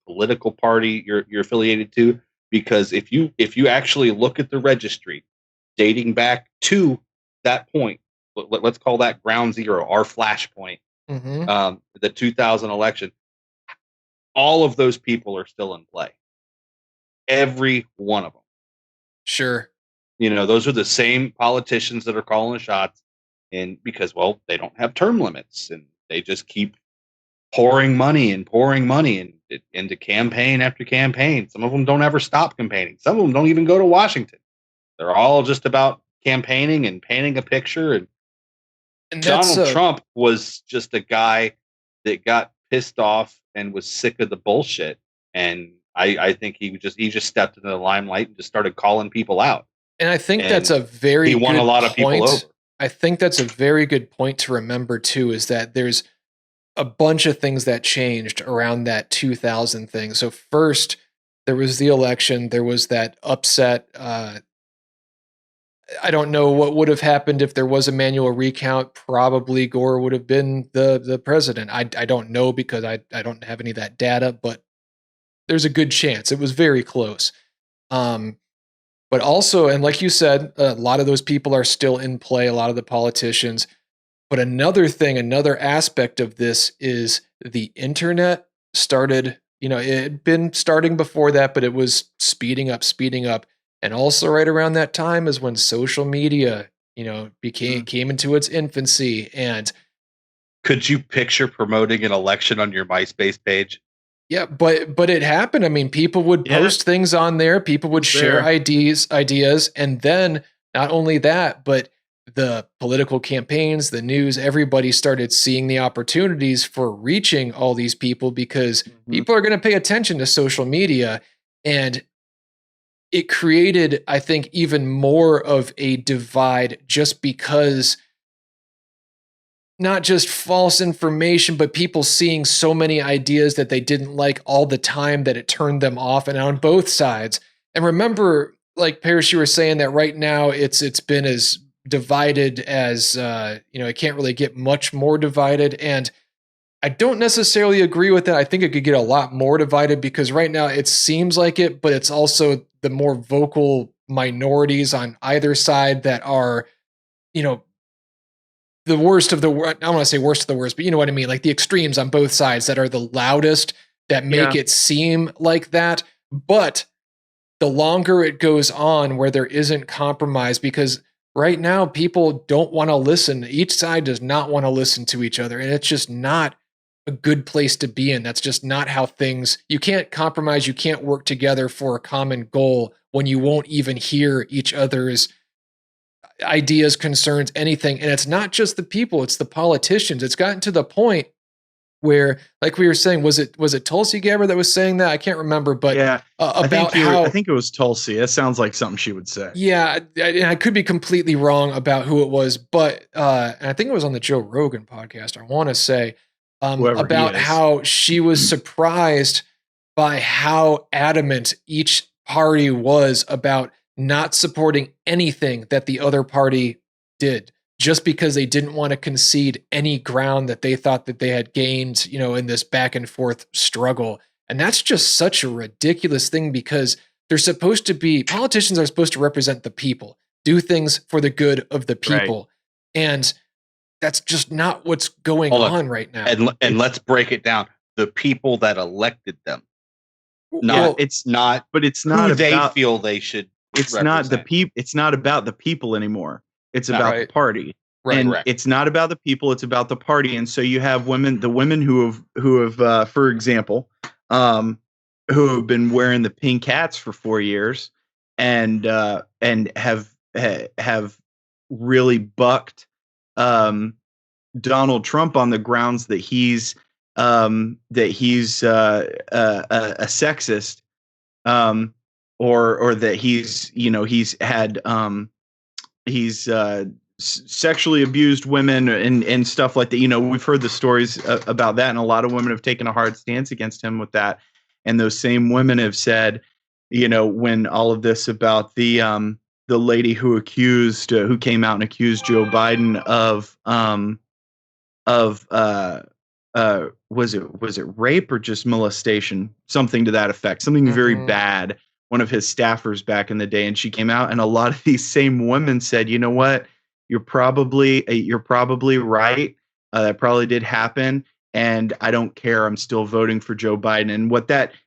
political party you're affiliated to, because if you actually look at the registry dating back to that point, let's call that ground zero, our flashpoint, the 2000 election, all of those people are still in play. Every one of them. Sure. Those are the same politicians that are calling the shots, and because, they don't have term limits and they just keep pouring money into campaign after campaign. Some of them don't ever stop campaigning. Some of them don't even go to Washington. They're all just about campaigning and painting a picture. And Donald Trump was just a guy that got pissed off and was sick of the bullshit. And I think he just stepped into the limelight and just started calling people out. And I think that's a very he won good a lot point. Of people over. I think that's a very good point to remember too, is that there's a bunch of things that changed around that 2000 thing. So first, there was the election. There was that upset. I don't know what would have happened if there was a manual recount. Probably Gore would have been the president. I don't know because I don't have any of that data, but there's a good chance. It was very close. But also, and like you said, a lot of those people are still in play, a lot of the politicians. But another aspect of this is the internet started, it had been starting before that, but it was speeding up. And also right around that time is when social media, came into its infancy. And could you picture promoting an election on your MySpace page? Yeah, but it happened. People would post things on there. People would share ideas. And then not only that, but the political campaigns, the news, everybody started seeing the opportunities for reaching all these people because people are going to pay attention to social media. And it created, I think, even more of a divide just because not just false information, but people seeing so many ideas that they didn't like all the time that it turned them off, and on both sides. And remember, like Parrish, you were saying that right now it's been as divided as it can't really get much more divided. And I don't necessarily agree with that. I think it could get a lot more divided because right now it seems like it, but it's also the more vocal minorities on either side that are, the worst of the worst. I don't want to say worst of the worst, but you know what I mean? Like the extremes on both sides that are the loudest that make it seem like that. But the longer it goes on where there isn't compromise, because right now people don't want to listen. Each side does not want to listen to each other. And it's just not a good place to be in. That's just not how you can't compromise. You can't work together for a common goal when you won't even hear each other's ideas, concerns, anything. And it's not just the people, it's the politicians. It's gotten to the point where, like we were saying, was it Tulsi Gabbard that was saying that? I can't remember, but I think it was Tulsi. That sounds like something she would say. Yeah, I could be completely wrong about who it was, but and I think it was on the Joe Rogan podcast, I want to say, about how she was surprised by how adamant each party was about not supporting anything that the other party did, just because they didn't want to concede any ground that they thought that they had gained, in this back and forth struggle. And that's just such a ridiculous thing, because politicians are supposed to represent the people, do things for the good of the people. Right. And that's just not what's going on right now. And let's break it down. The people that elected them. It's not who they feel they should. It's not the people. It's not about the people anymore. It's about the party. Right. And it's not about the people. It's about the party. And so you have the women who have, for example, who have been wearing the pink hats for 4 years, and have really bucked Donald Trump on the grounds that he's a sexist, or that he's sexually abused women and stuff like that. We've heard the stories about that, and a lot of women have taken a hard stance against him with that. And those same women have said, when all of this about the lady who came out and accused Joe Biden was it rape or just molestation, something to that effect, something very bad, one of his staffers back in the day. And she came out, and a lot of these same women said, you know what, you're probably right. That probably did happen. And I don't care. I'm still voting for Joe Biden.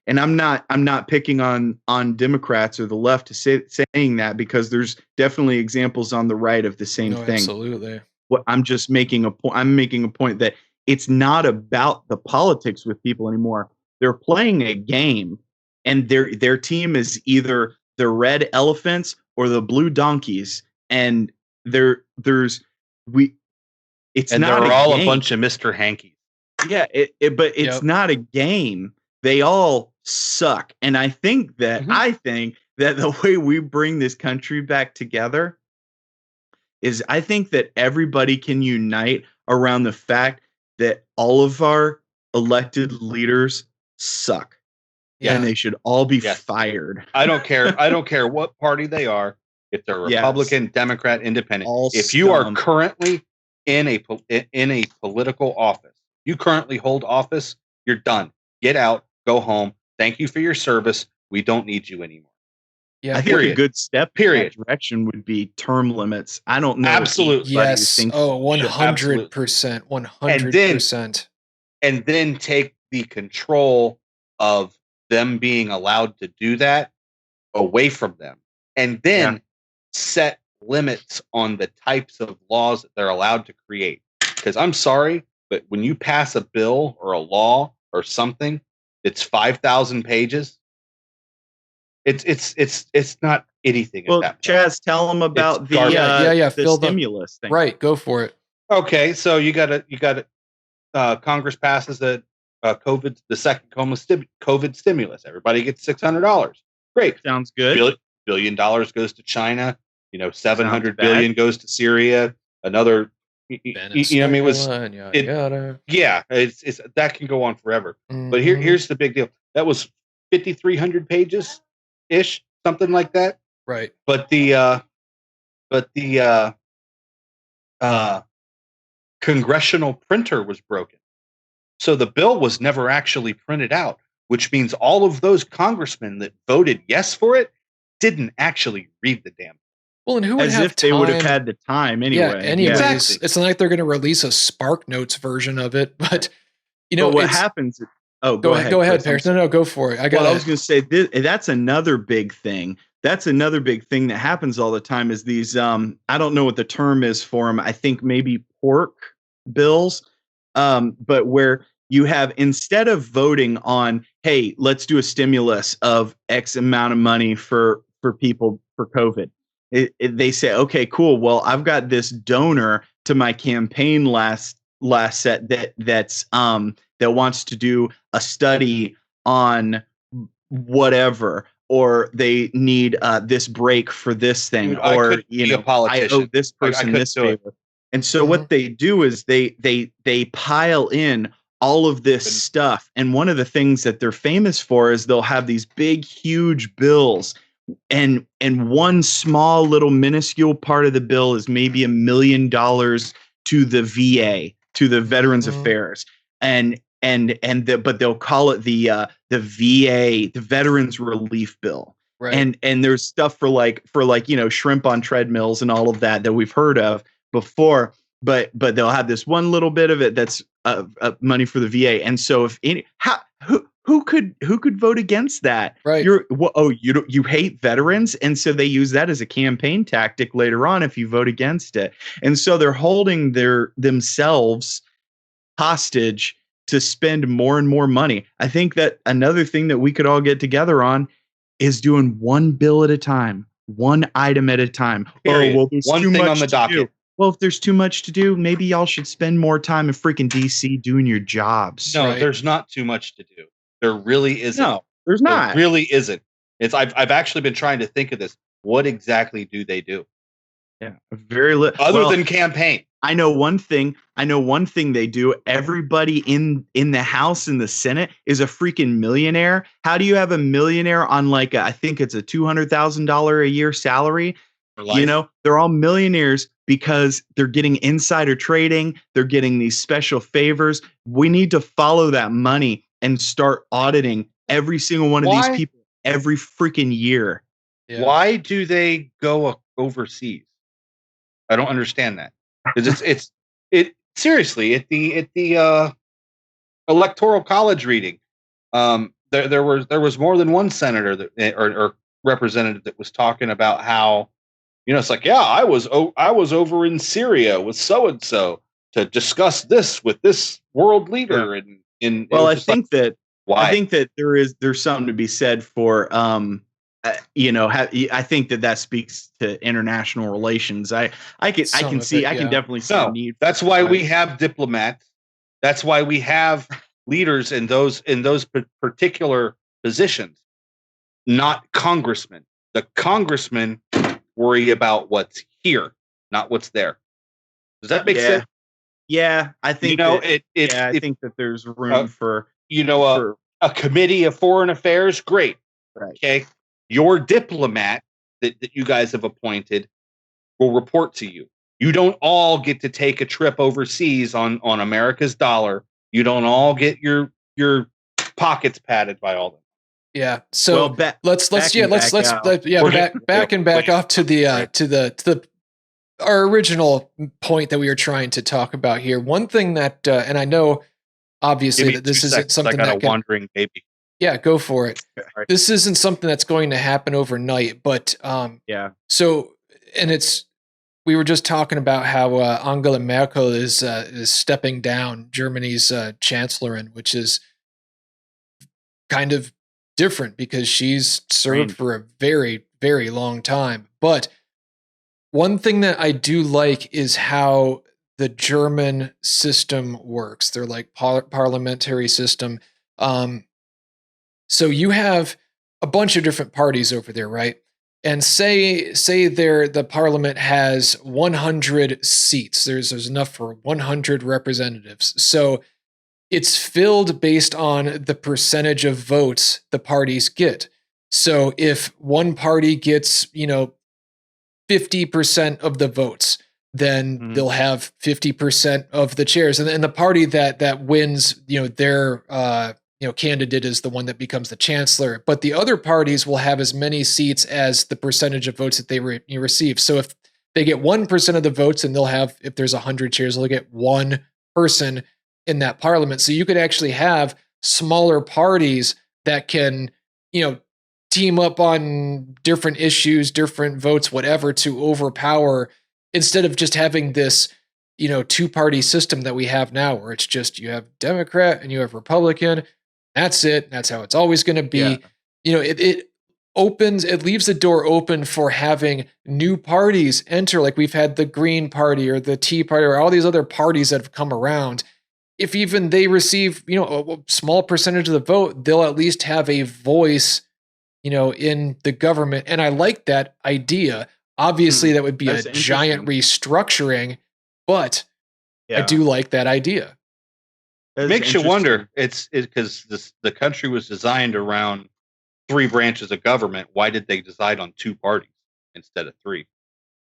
And I'm not picking on Democrats or the left to saying that, because there's definitely examples on the right of the same thing. Absolutely. I'm just making a point. I'm making a point that it's not about the politics with people anymore. They're playing a game, and their team is either the red elephants or the blue donkeys. And they're all a bunch of Mr. Hankies. Yeah, but it's not a game. They all suck. And I think that the way we bring this country back together is, I think that everybody can unite around the fact that all of our elected leaders suck. Yeah. And they should all be fired. I don't care what party they are. If they're Republican, Democrat, Independent. If you are currently in a political office, you currently hold office, you're done. Get out, go home. Thank you for your service. We don't need you anymore. Yeah, I think a good step in that direction would be term limits. I don't know. Absolutely. Yes. 100%. 100%. And then take the control of them being allowed to do that away from them. And then set limits on the types of laws that they're allowed to create. Because I'm sorry, but when you pass a bill or a law or something that's 5,000 pages, it's not anything. Well, Chaz, tell them about the stimulus thing. Right, go for it. Okay, so you got Congress passes the second COVID stimulus. Everybody gets $600. Great, sounds good. $1 billion goes to China. $700 billion goes to Syria. Another I mean, it's that can go on forever. Mm-hmm. But here's the big deal. That was 5,300 pages ish, something like that. Right. But the congressional printer was broken, so the bill was never actually printed out, which means all of those congressmen that voted yes for it didn't actually read the damn. Well, and who would As have if they would have had the time anyway. Yeah, anyways, Exactly. it's not like they're going to release a Spark Notes version of it, but you know But what happens? Oh, go ahead, Parrish. No, go for it. I was going to say that's another big thing. That's another big thing that happens all the time. Is these I don't know what the term is for them. I think maybe pork bills, but where you have, instead of voting on, hey, let's do a stimulus of X amount of money for people for COVID. They say, okay, cool. Well, I've got this donor to my campaign last set that wants to do a study on whatever, or they need this break for this thing, Dude, or I owe this person this favor. And so what they do is they pile in all of this stuff. And one of the things that they're famous for is they'll have these big, huge bills. And one small little minuscule part of the bill is maybe $1 million to the VA, to the Veterans Affairs, but they'll call it the VA, the Veterans Relief Bill, right? And there's stuff for like shrimp on treadmills and all of that we've heard of before, but they'll have this one little bit of it that's money for the VA, and so if any who could vote against that? Right. You hate veterans, and so they use that as a campaign tactic later on if you vote against it. And so they're holding themselves hostage to spend more and more money. I think that another thing that we could all get together on is doing one bill at a time, one item at a time. Period. Oh, well, there's one too thing much on the docket. do. Well, if there's too much to do, maybe y'all should spend more time in freaking DC doing your jobs. No, there's not too much to do. There really isn't. No, there's not. There really isn't. I've actually been trying to think of this. What exactly do they do? Yeah, very little. Other than campaign. I know one thing they do. Everybody in the House and the Senate is a freaking millionaire. How do you have a millionaire on I think it's a $200,000 a year salary? They're all millionaires because they're getting insider trading. They're getting these special favors. We need to follow that money and start auditing every single one of these people every freaking year. Yeah. Why do they go overseas? I don't understand that. Because it's seriously at the electoral college reading. There was more than one senator that or representative that was talking about how, it's like, yeah, I was over in Syria with so and so to discuss this with this world leader, and I think that there's something to be said for I think that speaks to international relations. I can definitely see a need. That's why we have diplomats. That's why we have leaders in those particular positions, not congressmen. The congressmen worry about what's here, not what's there. Does that make sense? Yeah, I think I think that there's room for a committee of foreign affairs. Great, right. Okay. Your diplomat that you guys have appointed will report to you. You don't all get to take a trip overseas on America's dollar. You don't all get your pockets padded by all them. Yeah. So let's back off to the our original point that we were trying to talk about here. One thing that and I know obviously that this isn't something I got a wandering baby. Yeah, go for it. Right. This isn't something that's going to happen overnight, but So, and we were just talking about how Angela Merkel is stepping down, Germany's chancellor, which is kind of different because she's served for a very, very long time. But one thing that I do like is how the German system works. They're like parliamentary system. So you have a bunch of different parties over there, right? And say the parliament has 100 seats. There's enough for 100 representatives. So it's filled based on the percentage of votes the parties get. So if one party gets, 50% of the votes, then they'll have 50% of the chairs. And the party that wins, their candidate is the one that becomes the chancellor. But the other parties will have as many seats as the percentage of votes that they receive. So if they get 1% of the votes, and they'll have, if there's 100 chairs, they'll get one person in that parliament. So you could actually have smaller parties that can, team up on different issues, different votes, whatever, to overpower, instead of just having this, two-party system that we have now, where it's just, you have Democrat and you have Republican. That's it. That's how it's always going to be. Yeah. It leaves the door open for having new parties enter. Like we've had the Green Party or the Tea Party or all these other parties that have come around. If even they receive, a small percentage of the vote, they'll at least have a voice, in the government. And I like that idea. Obviously, that would be a giant restructuring, but I do like that idea. It makes you wonder. It's because the country was designed around 3 branches of government. Why did they decide on 2 parties instead of 3?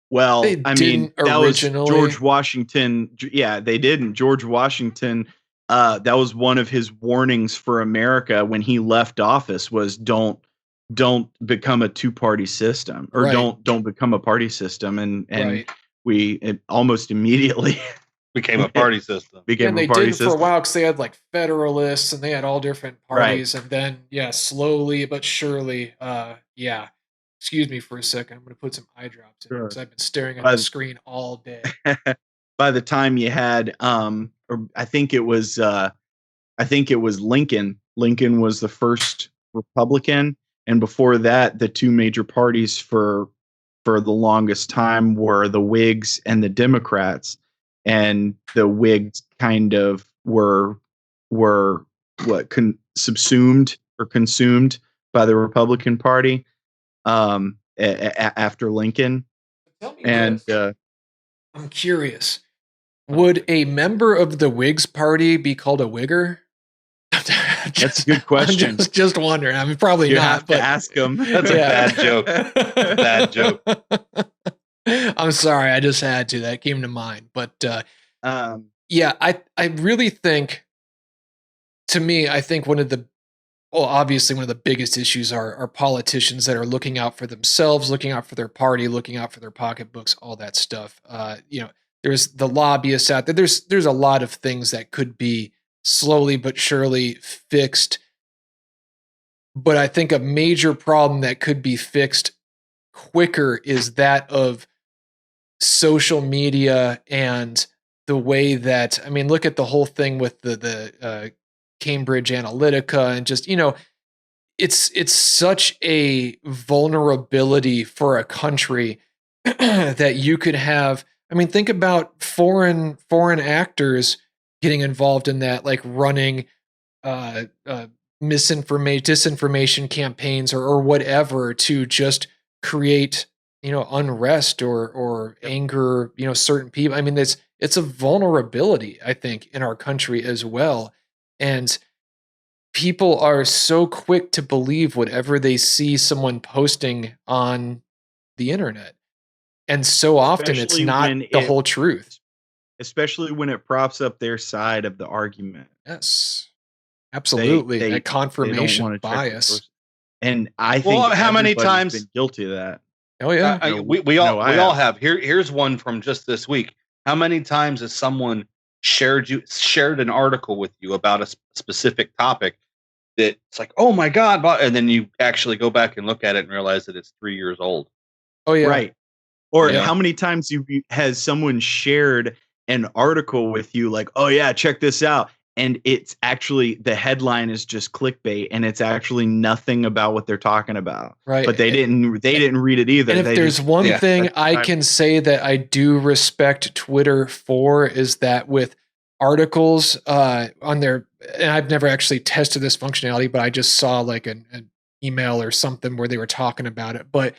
Well, that was George Washington. Yeah, they didn't. George Washington, that was one of his warnings for America when he left office, was don't become a 2-party system, or don't become a party system. And we almost immediately became a party system. They did for a while, because they had like Federalists and they had all different parties. And then, slowly but surely, excuse me for a second. I'm going to put some eye drops in because I've been staring at the screen all day. By the time you had, I think it was Lincoln. Lincoln was the first Republican, and before that, the 2 major parties for the longest time were the Whigs and the Democrats. And the Whigs kind of were subsumed or consumed by the Republican Party after Lincoln. And I'm curious, would a member of the Whigs party be called a Wigger? That's a good question. I'm just wondering. I mean, probably you not. Have to ask them. That's a bad joke. Bad joke. I'm sorry. I just had to. That came to mind. But I really think, to me, I think obviously one of the biggest issues are politicians that are looking out for themselves, looking out for their party, looking out for their pocketbooks, all that stuff. There's the lobbyists out there. There's a lot of things that could be slowly but surely fixed. But I think a major problem that could be fixed quicker is that of social media and the way that, look at the whole thing with the Cambridge Analytica, and just, it's such a vulnerability for a country that you could have. Think about foreign actors getting involved in that, like running disinformation campaigns or whatever, to just create, unrest or anger, certain people. It's a vulnerability, I think, in our country as well. And people are so quick to believe whatever they see someone posting on the internet. And so often it's not the whole truth. Especially when it props up their side of the argument. Yes, absolutely. That confirmation bias. And I think how many times been guilty of that? Oh yeah, we all have. Here's one from just this week. How many times has someone shared an article with you about a specific topic that it's like, oh my God, and then you actually go back and look at it and realize that it's 3 years old. Oh yeah, right. Or how many times has someone shared an article with you, like, oh yeah, check this out, and it's actually, the headline is just clickbait, and it's actually nothing about what they're talking about. Right. But they didn't read it either. And if there's one thing I can say that I do respect Twitter for, is that with articles on their, and I've never actually tested this functionality, but I just saw like an email or something where they were talking about it. But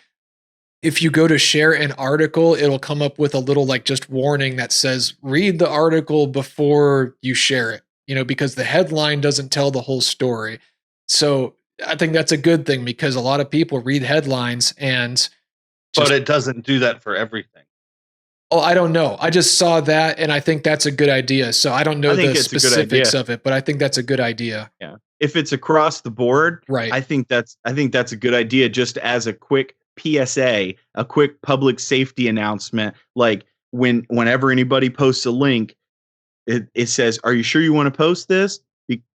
if you go to share an article, it'll come up with a little like just warning that says, read the article before you share it, because the headline doesn't tell the whole story. So I think that's a good thing because a lot of people read headlines but it doesn't do that for everything. Oh, I don't know. I just saw that and I think that's a good idea. So I don't know the specifics of it, but I think that's a good idea. Yeah. If it's across the board, right. I think that's a good idea just as a quick PSA, a quick public safety announcement. Like whenever anybody posts a link, it says, "Are you sure you want to post this?"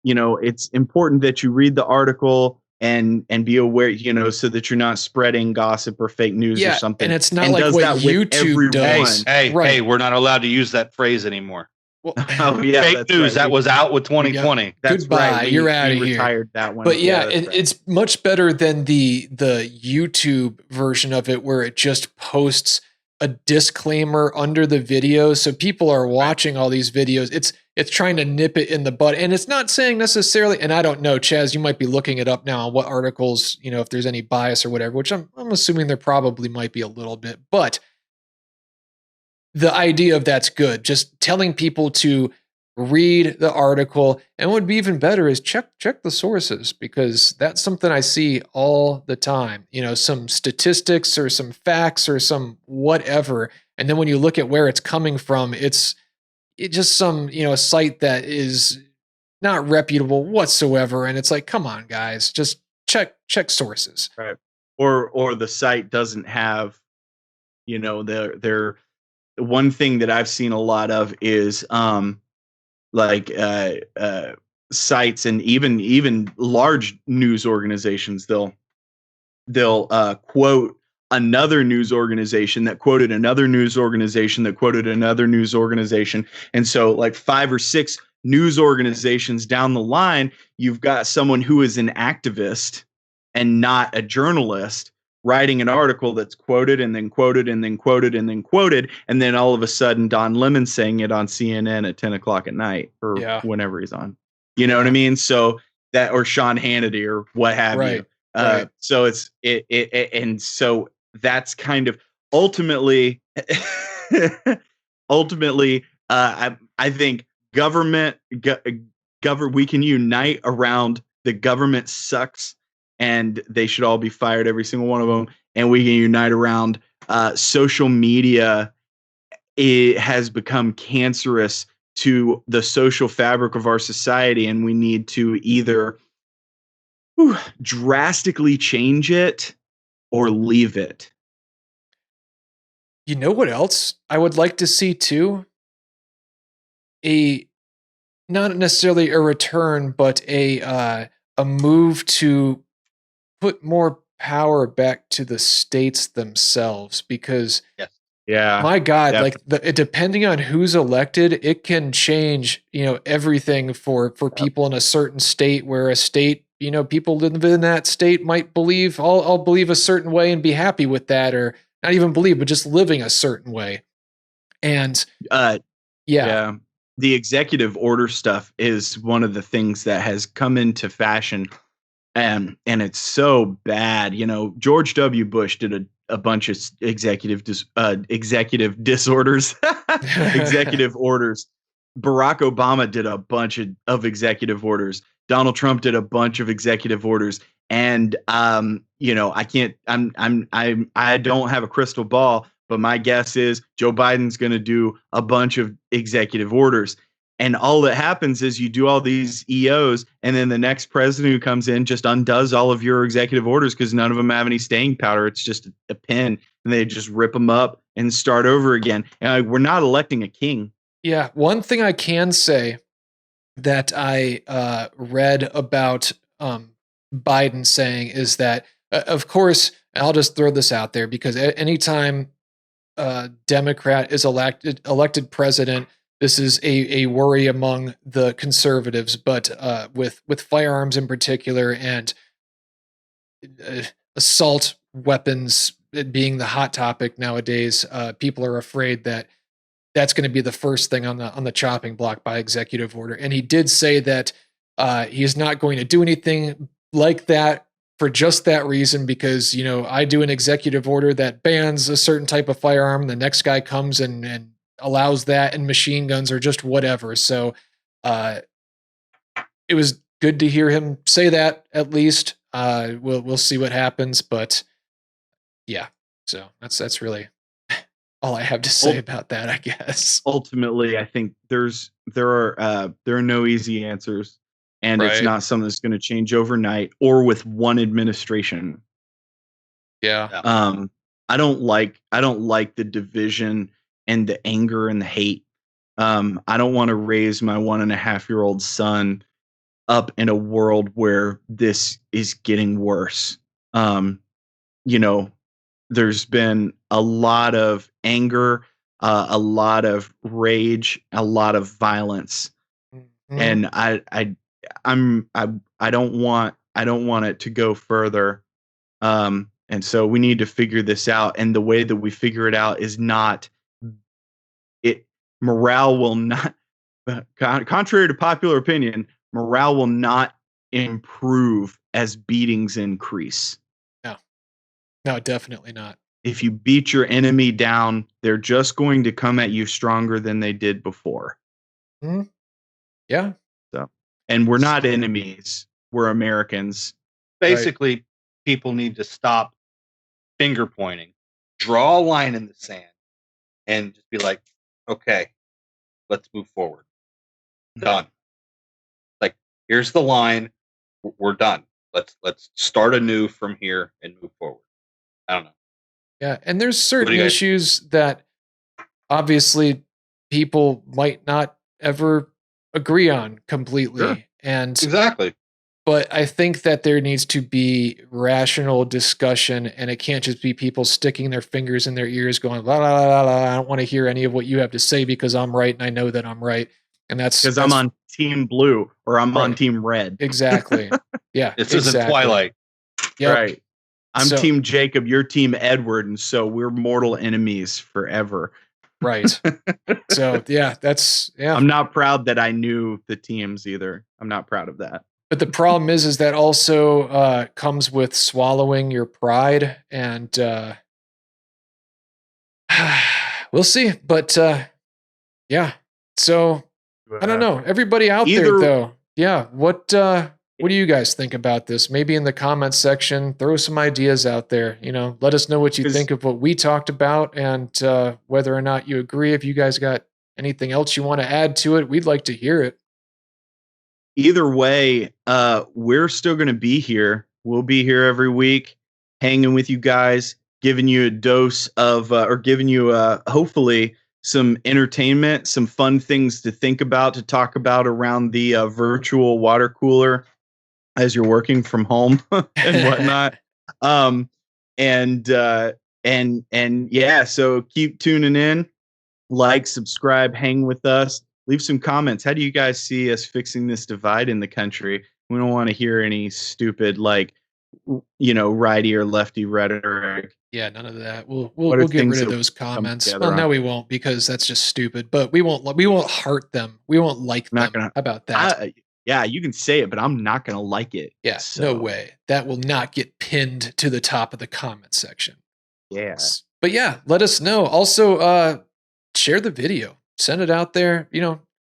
It's important that you read the article and be aware, so that you're not spreading gossip or fake news or something. And it's not like what YouTube does. Hey, we're not allowed to use that phrase anymore. Well, fake news that was out with 2020. Yeah. That's Goodbye. Right. You're out of here. Retired that one. But it's much better than the YouTube version of it, where it just posts a disclaimer under the video, so people are watching all these videos. It's trying to nip it in the bud, and it's not saying necessarily. And I don't know, Chaz, you might be looking it up now on what articles, if there's any bias or whatever. Which I'm assuming there probably might be a little bit, but the idea of that's good. Just telling people to read the article, and what would be even better is check the sources, because that's something I see all the time. Some statistics or some facts or some whatever, and then when you look at where it's coming from, it's just some a site that is not reputable whatsoever, and it's like, come on, guys, just check sources. Right. Or the site doesn't have, their one thing that I've seen a lot of is sites and even large news organizations, they'll quote another news organization that quoted another news organization that quoted another news organization. And so like 5 or 6 news organizations down the line, you've got someone who is an activist and not a journalist writing an article that's quoted and then quoted and then quoted and then quoted, and then all of a sudden Don Lemon's saying it on CNN at 10 o'clock at night or whenever he's on. You know what I mean? So that, or Sean Hannity or what have you. So it's and so that's kind of ultimately I think government we can unite around the government sucks, and they should all be fired, every single one of them. And we can unite around social media. It has become cancerous to the social fabric of our society, and we need to either drastically change it or leave it. You know what else I would like to see too? Not necessarily a return, but a move to put more power back to the states themselves, because my God, like depending on who's elected, it can change, everything for people in a certain state, where a state, people live in that state might believe, I'll believe a certain way and be happy with that, or not even believe, but just living a certain way. And the executive order stuff is one of the things that has come into fashion. And it's so bad. George W. Bush did a bunch of executive disorders. executive orders. Barack Obama did a bunch of executive orders. Donald Trump did a bunch of executive orders. And I don't have a crystal ball, but my guess is Joe Biden's going to do a bunch of executive orders. And all that happens is you do all these EOs, and then the next president who comes in just undoes all of your executive orders, because none of them have any staying power. It's just a pen, and they just rip them up and start over again. And we're not electing a king. Yeah. One thing I can say that I read about Biden saying is that, of course, I'll just throw this out there, because anytime a Democrat is elected president, this is a worry among the conservatives, but with firearms in particular, and assault weapons being the hot topic nowadays, people are afraid that that's going to be the first thing on the chopping block by executive order. And he did say that he is not going to do anything like that for just that reason, because, I do an executive order that bans a certain type of firearm. The next guy comes and allows that, and machine guns or just whatever. So it was good to hear him say that, at least. We'll see what happens, but yeah. So that's really all I have to say about that, I guess. Ultimately, I think there are no easy answers, and it's not something that's going to change overnight or with one administration. Yeah. I don't like the division and the anger and the hate. I don't want to raise my 1.5-year-old son up in a world where this is getting worse. There's been a lot of anger, a lot of rage, a lot of violence, and I don't want it to go further. And so we need to figure this out. And the way that we figure it out is not morale will not, contrary to popular opinion, morale will not improve as beatings increase. No, definitely not. If you beat your enemy down, they're just going to come at you stronger than they did before. Yeah. So, and we're not enemies. We're Americans. Basically, people need to stop finger pointing, draw a line in the sand, and just be like, okay, let's move forward. Done. Like, here's the line. We're done. Let's start anew from here and move forward. I don't know. Yeah, and there's certain issues that obviously people might not ever agree on completely. Sure. And exactly. But I think that there needs to be rational discussion, and it can't just be people sticking their fingers in their ears going, la, la, la, la, I don't want to hear any of what you have to say because I'm right and I know that I'm right. And that's because I'm on team blue or I'm on team red. Exactly. Yeah. This isn't Twilight. Yep. Right. I'm team Jacob, you're team Edward, and so we're mortal enemies forever. Right. So yeah, I'm not proud that I knew the teams either. I'm not proud of that. But the problem is that also comes with swallowing your pride, and we'll see. But yeah, so I don't know. Everybody out there, though, yeah. What do you guys think about this? Maybe in the comments section, throw some ideas out there. Let us know what you think of what we talked about, and whether or not you agree. If you guys got anything else you want to add to it, we'd like to hear it. Either way, we're still going to be here. We'll be here every week, hanging with you guys, giving you a dose of, or giving you, hopefully, some entertainment, some fun things to think about, to talk about around the virtual water cooler as you're working from home and whatnot. And yeah, so keep tuning in, like, subscribe, hang with us. Leave some comments. How do you guys see us fixing this divide in the country? We don't want to hear any stupid, righty or lefty rhetoric. Yeah, none of that. We'll get rid of those comments. Well, no, we won't, because that's just stupid. But we won't heart them. We won't like them about that. Yeah, you can say it, but I'm not gonna like it. Yeah, no way. That will not get pinned to the top of the comment section. Yeah. But yeah, let us know. Also, share the video. Send it out there,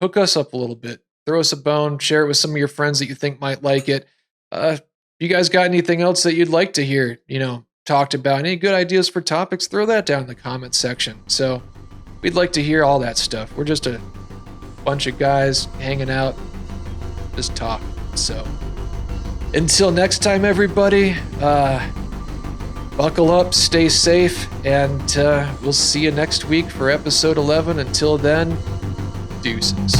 hook us up a little bit, throw us a bone, share it with some of your friends that you think might like it. You guys got anything else that you'd like to hear, talked about, any good ideas for topics, throw that down in the comments section. So we'd like to hear all that stuff. We're just a bunch of guys hanging out, just talk. So until next time, everybody, buckle up, stay safe, and we'll see you next week for episode 11. Until then, deuces.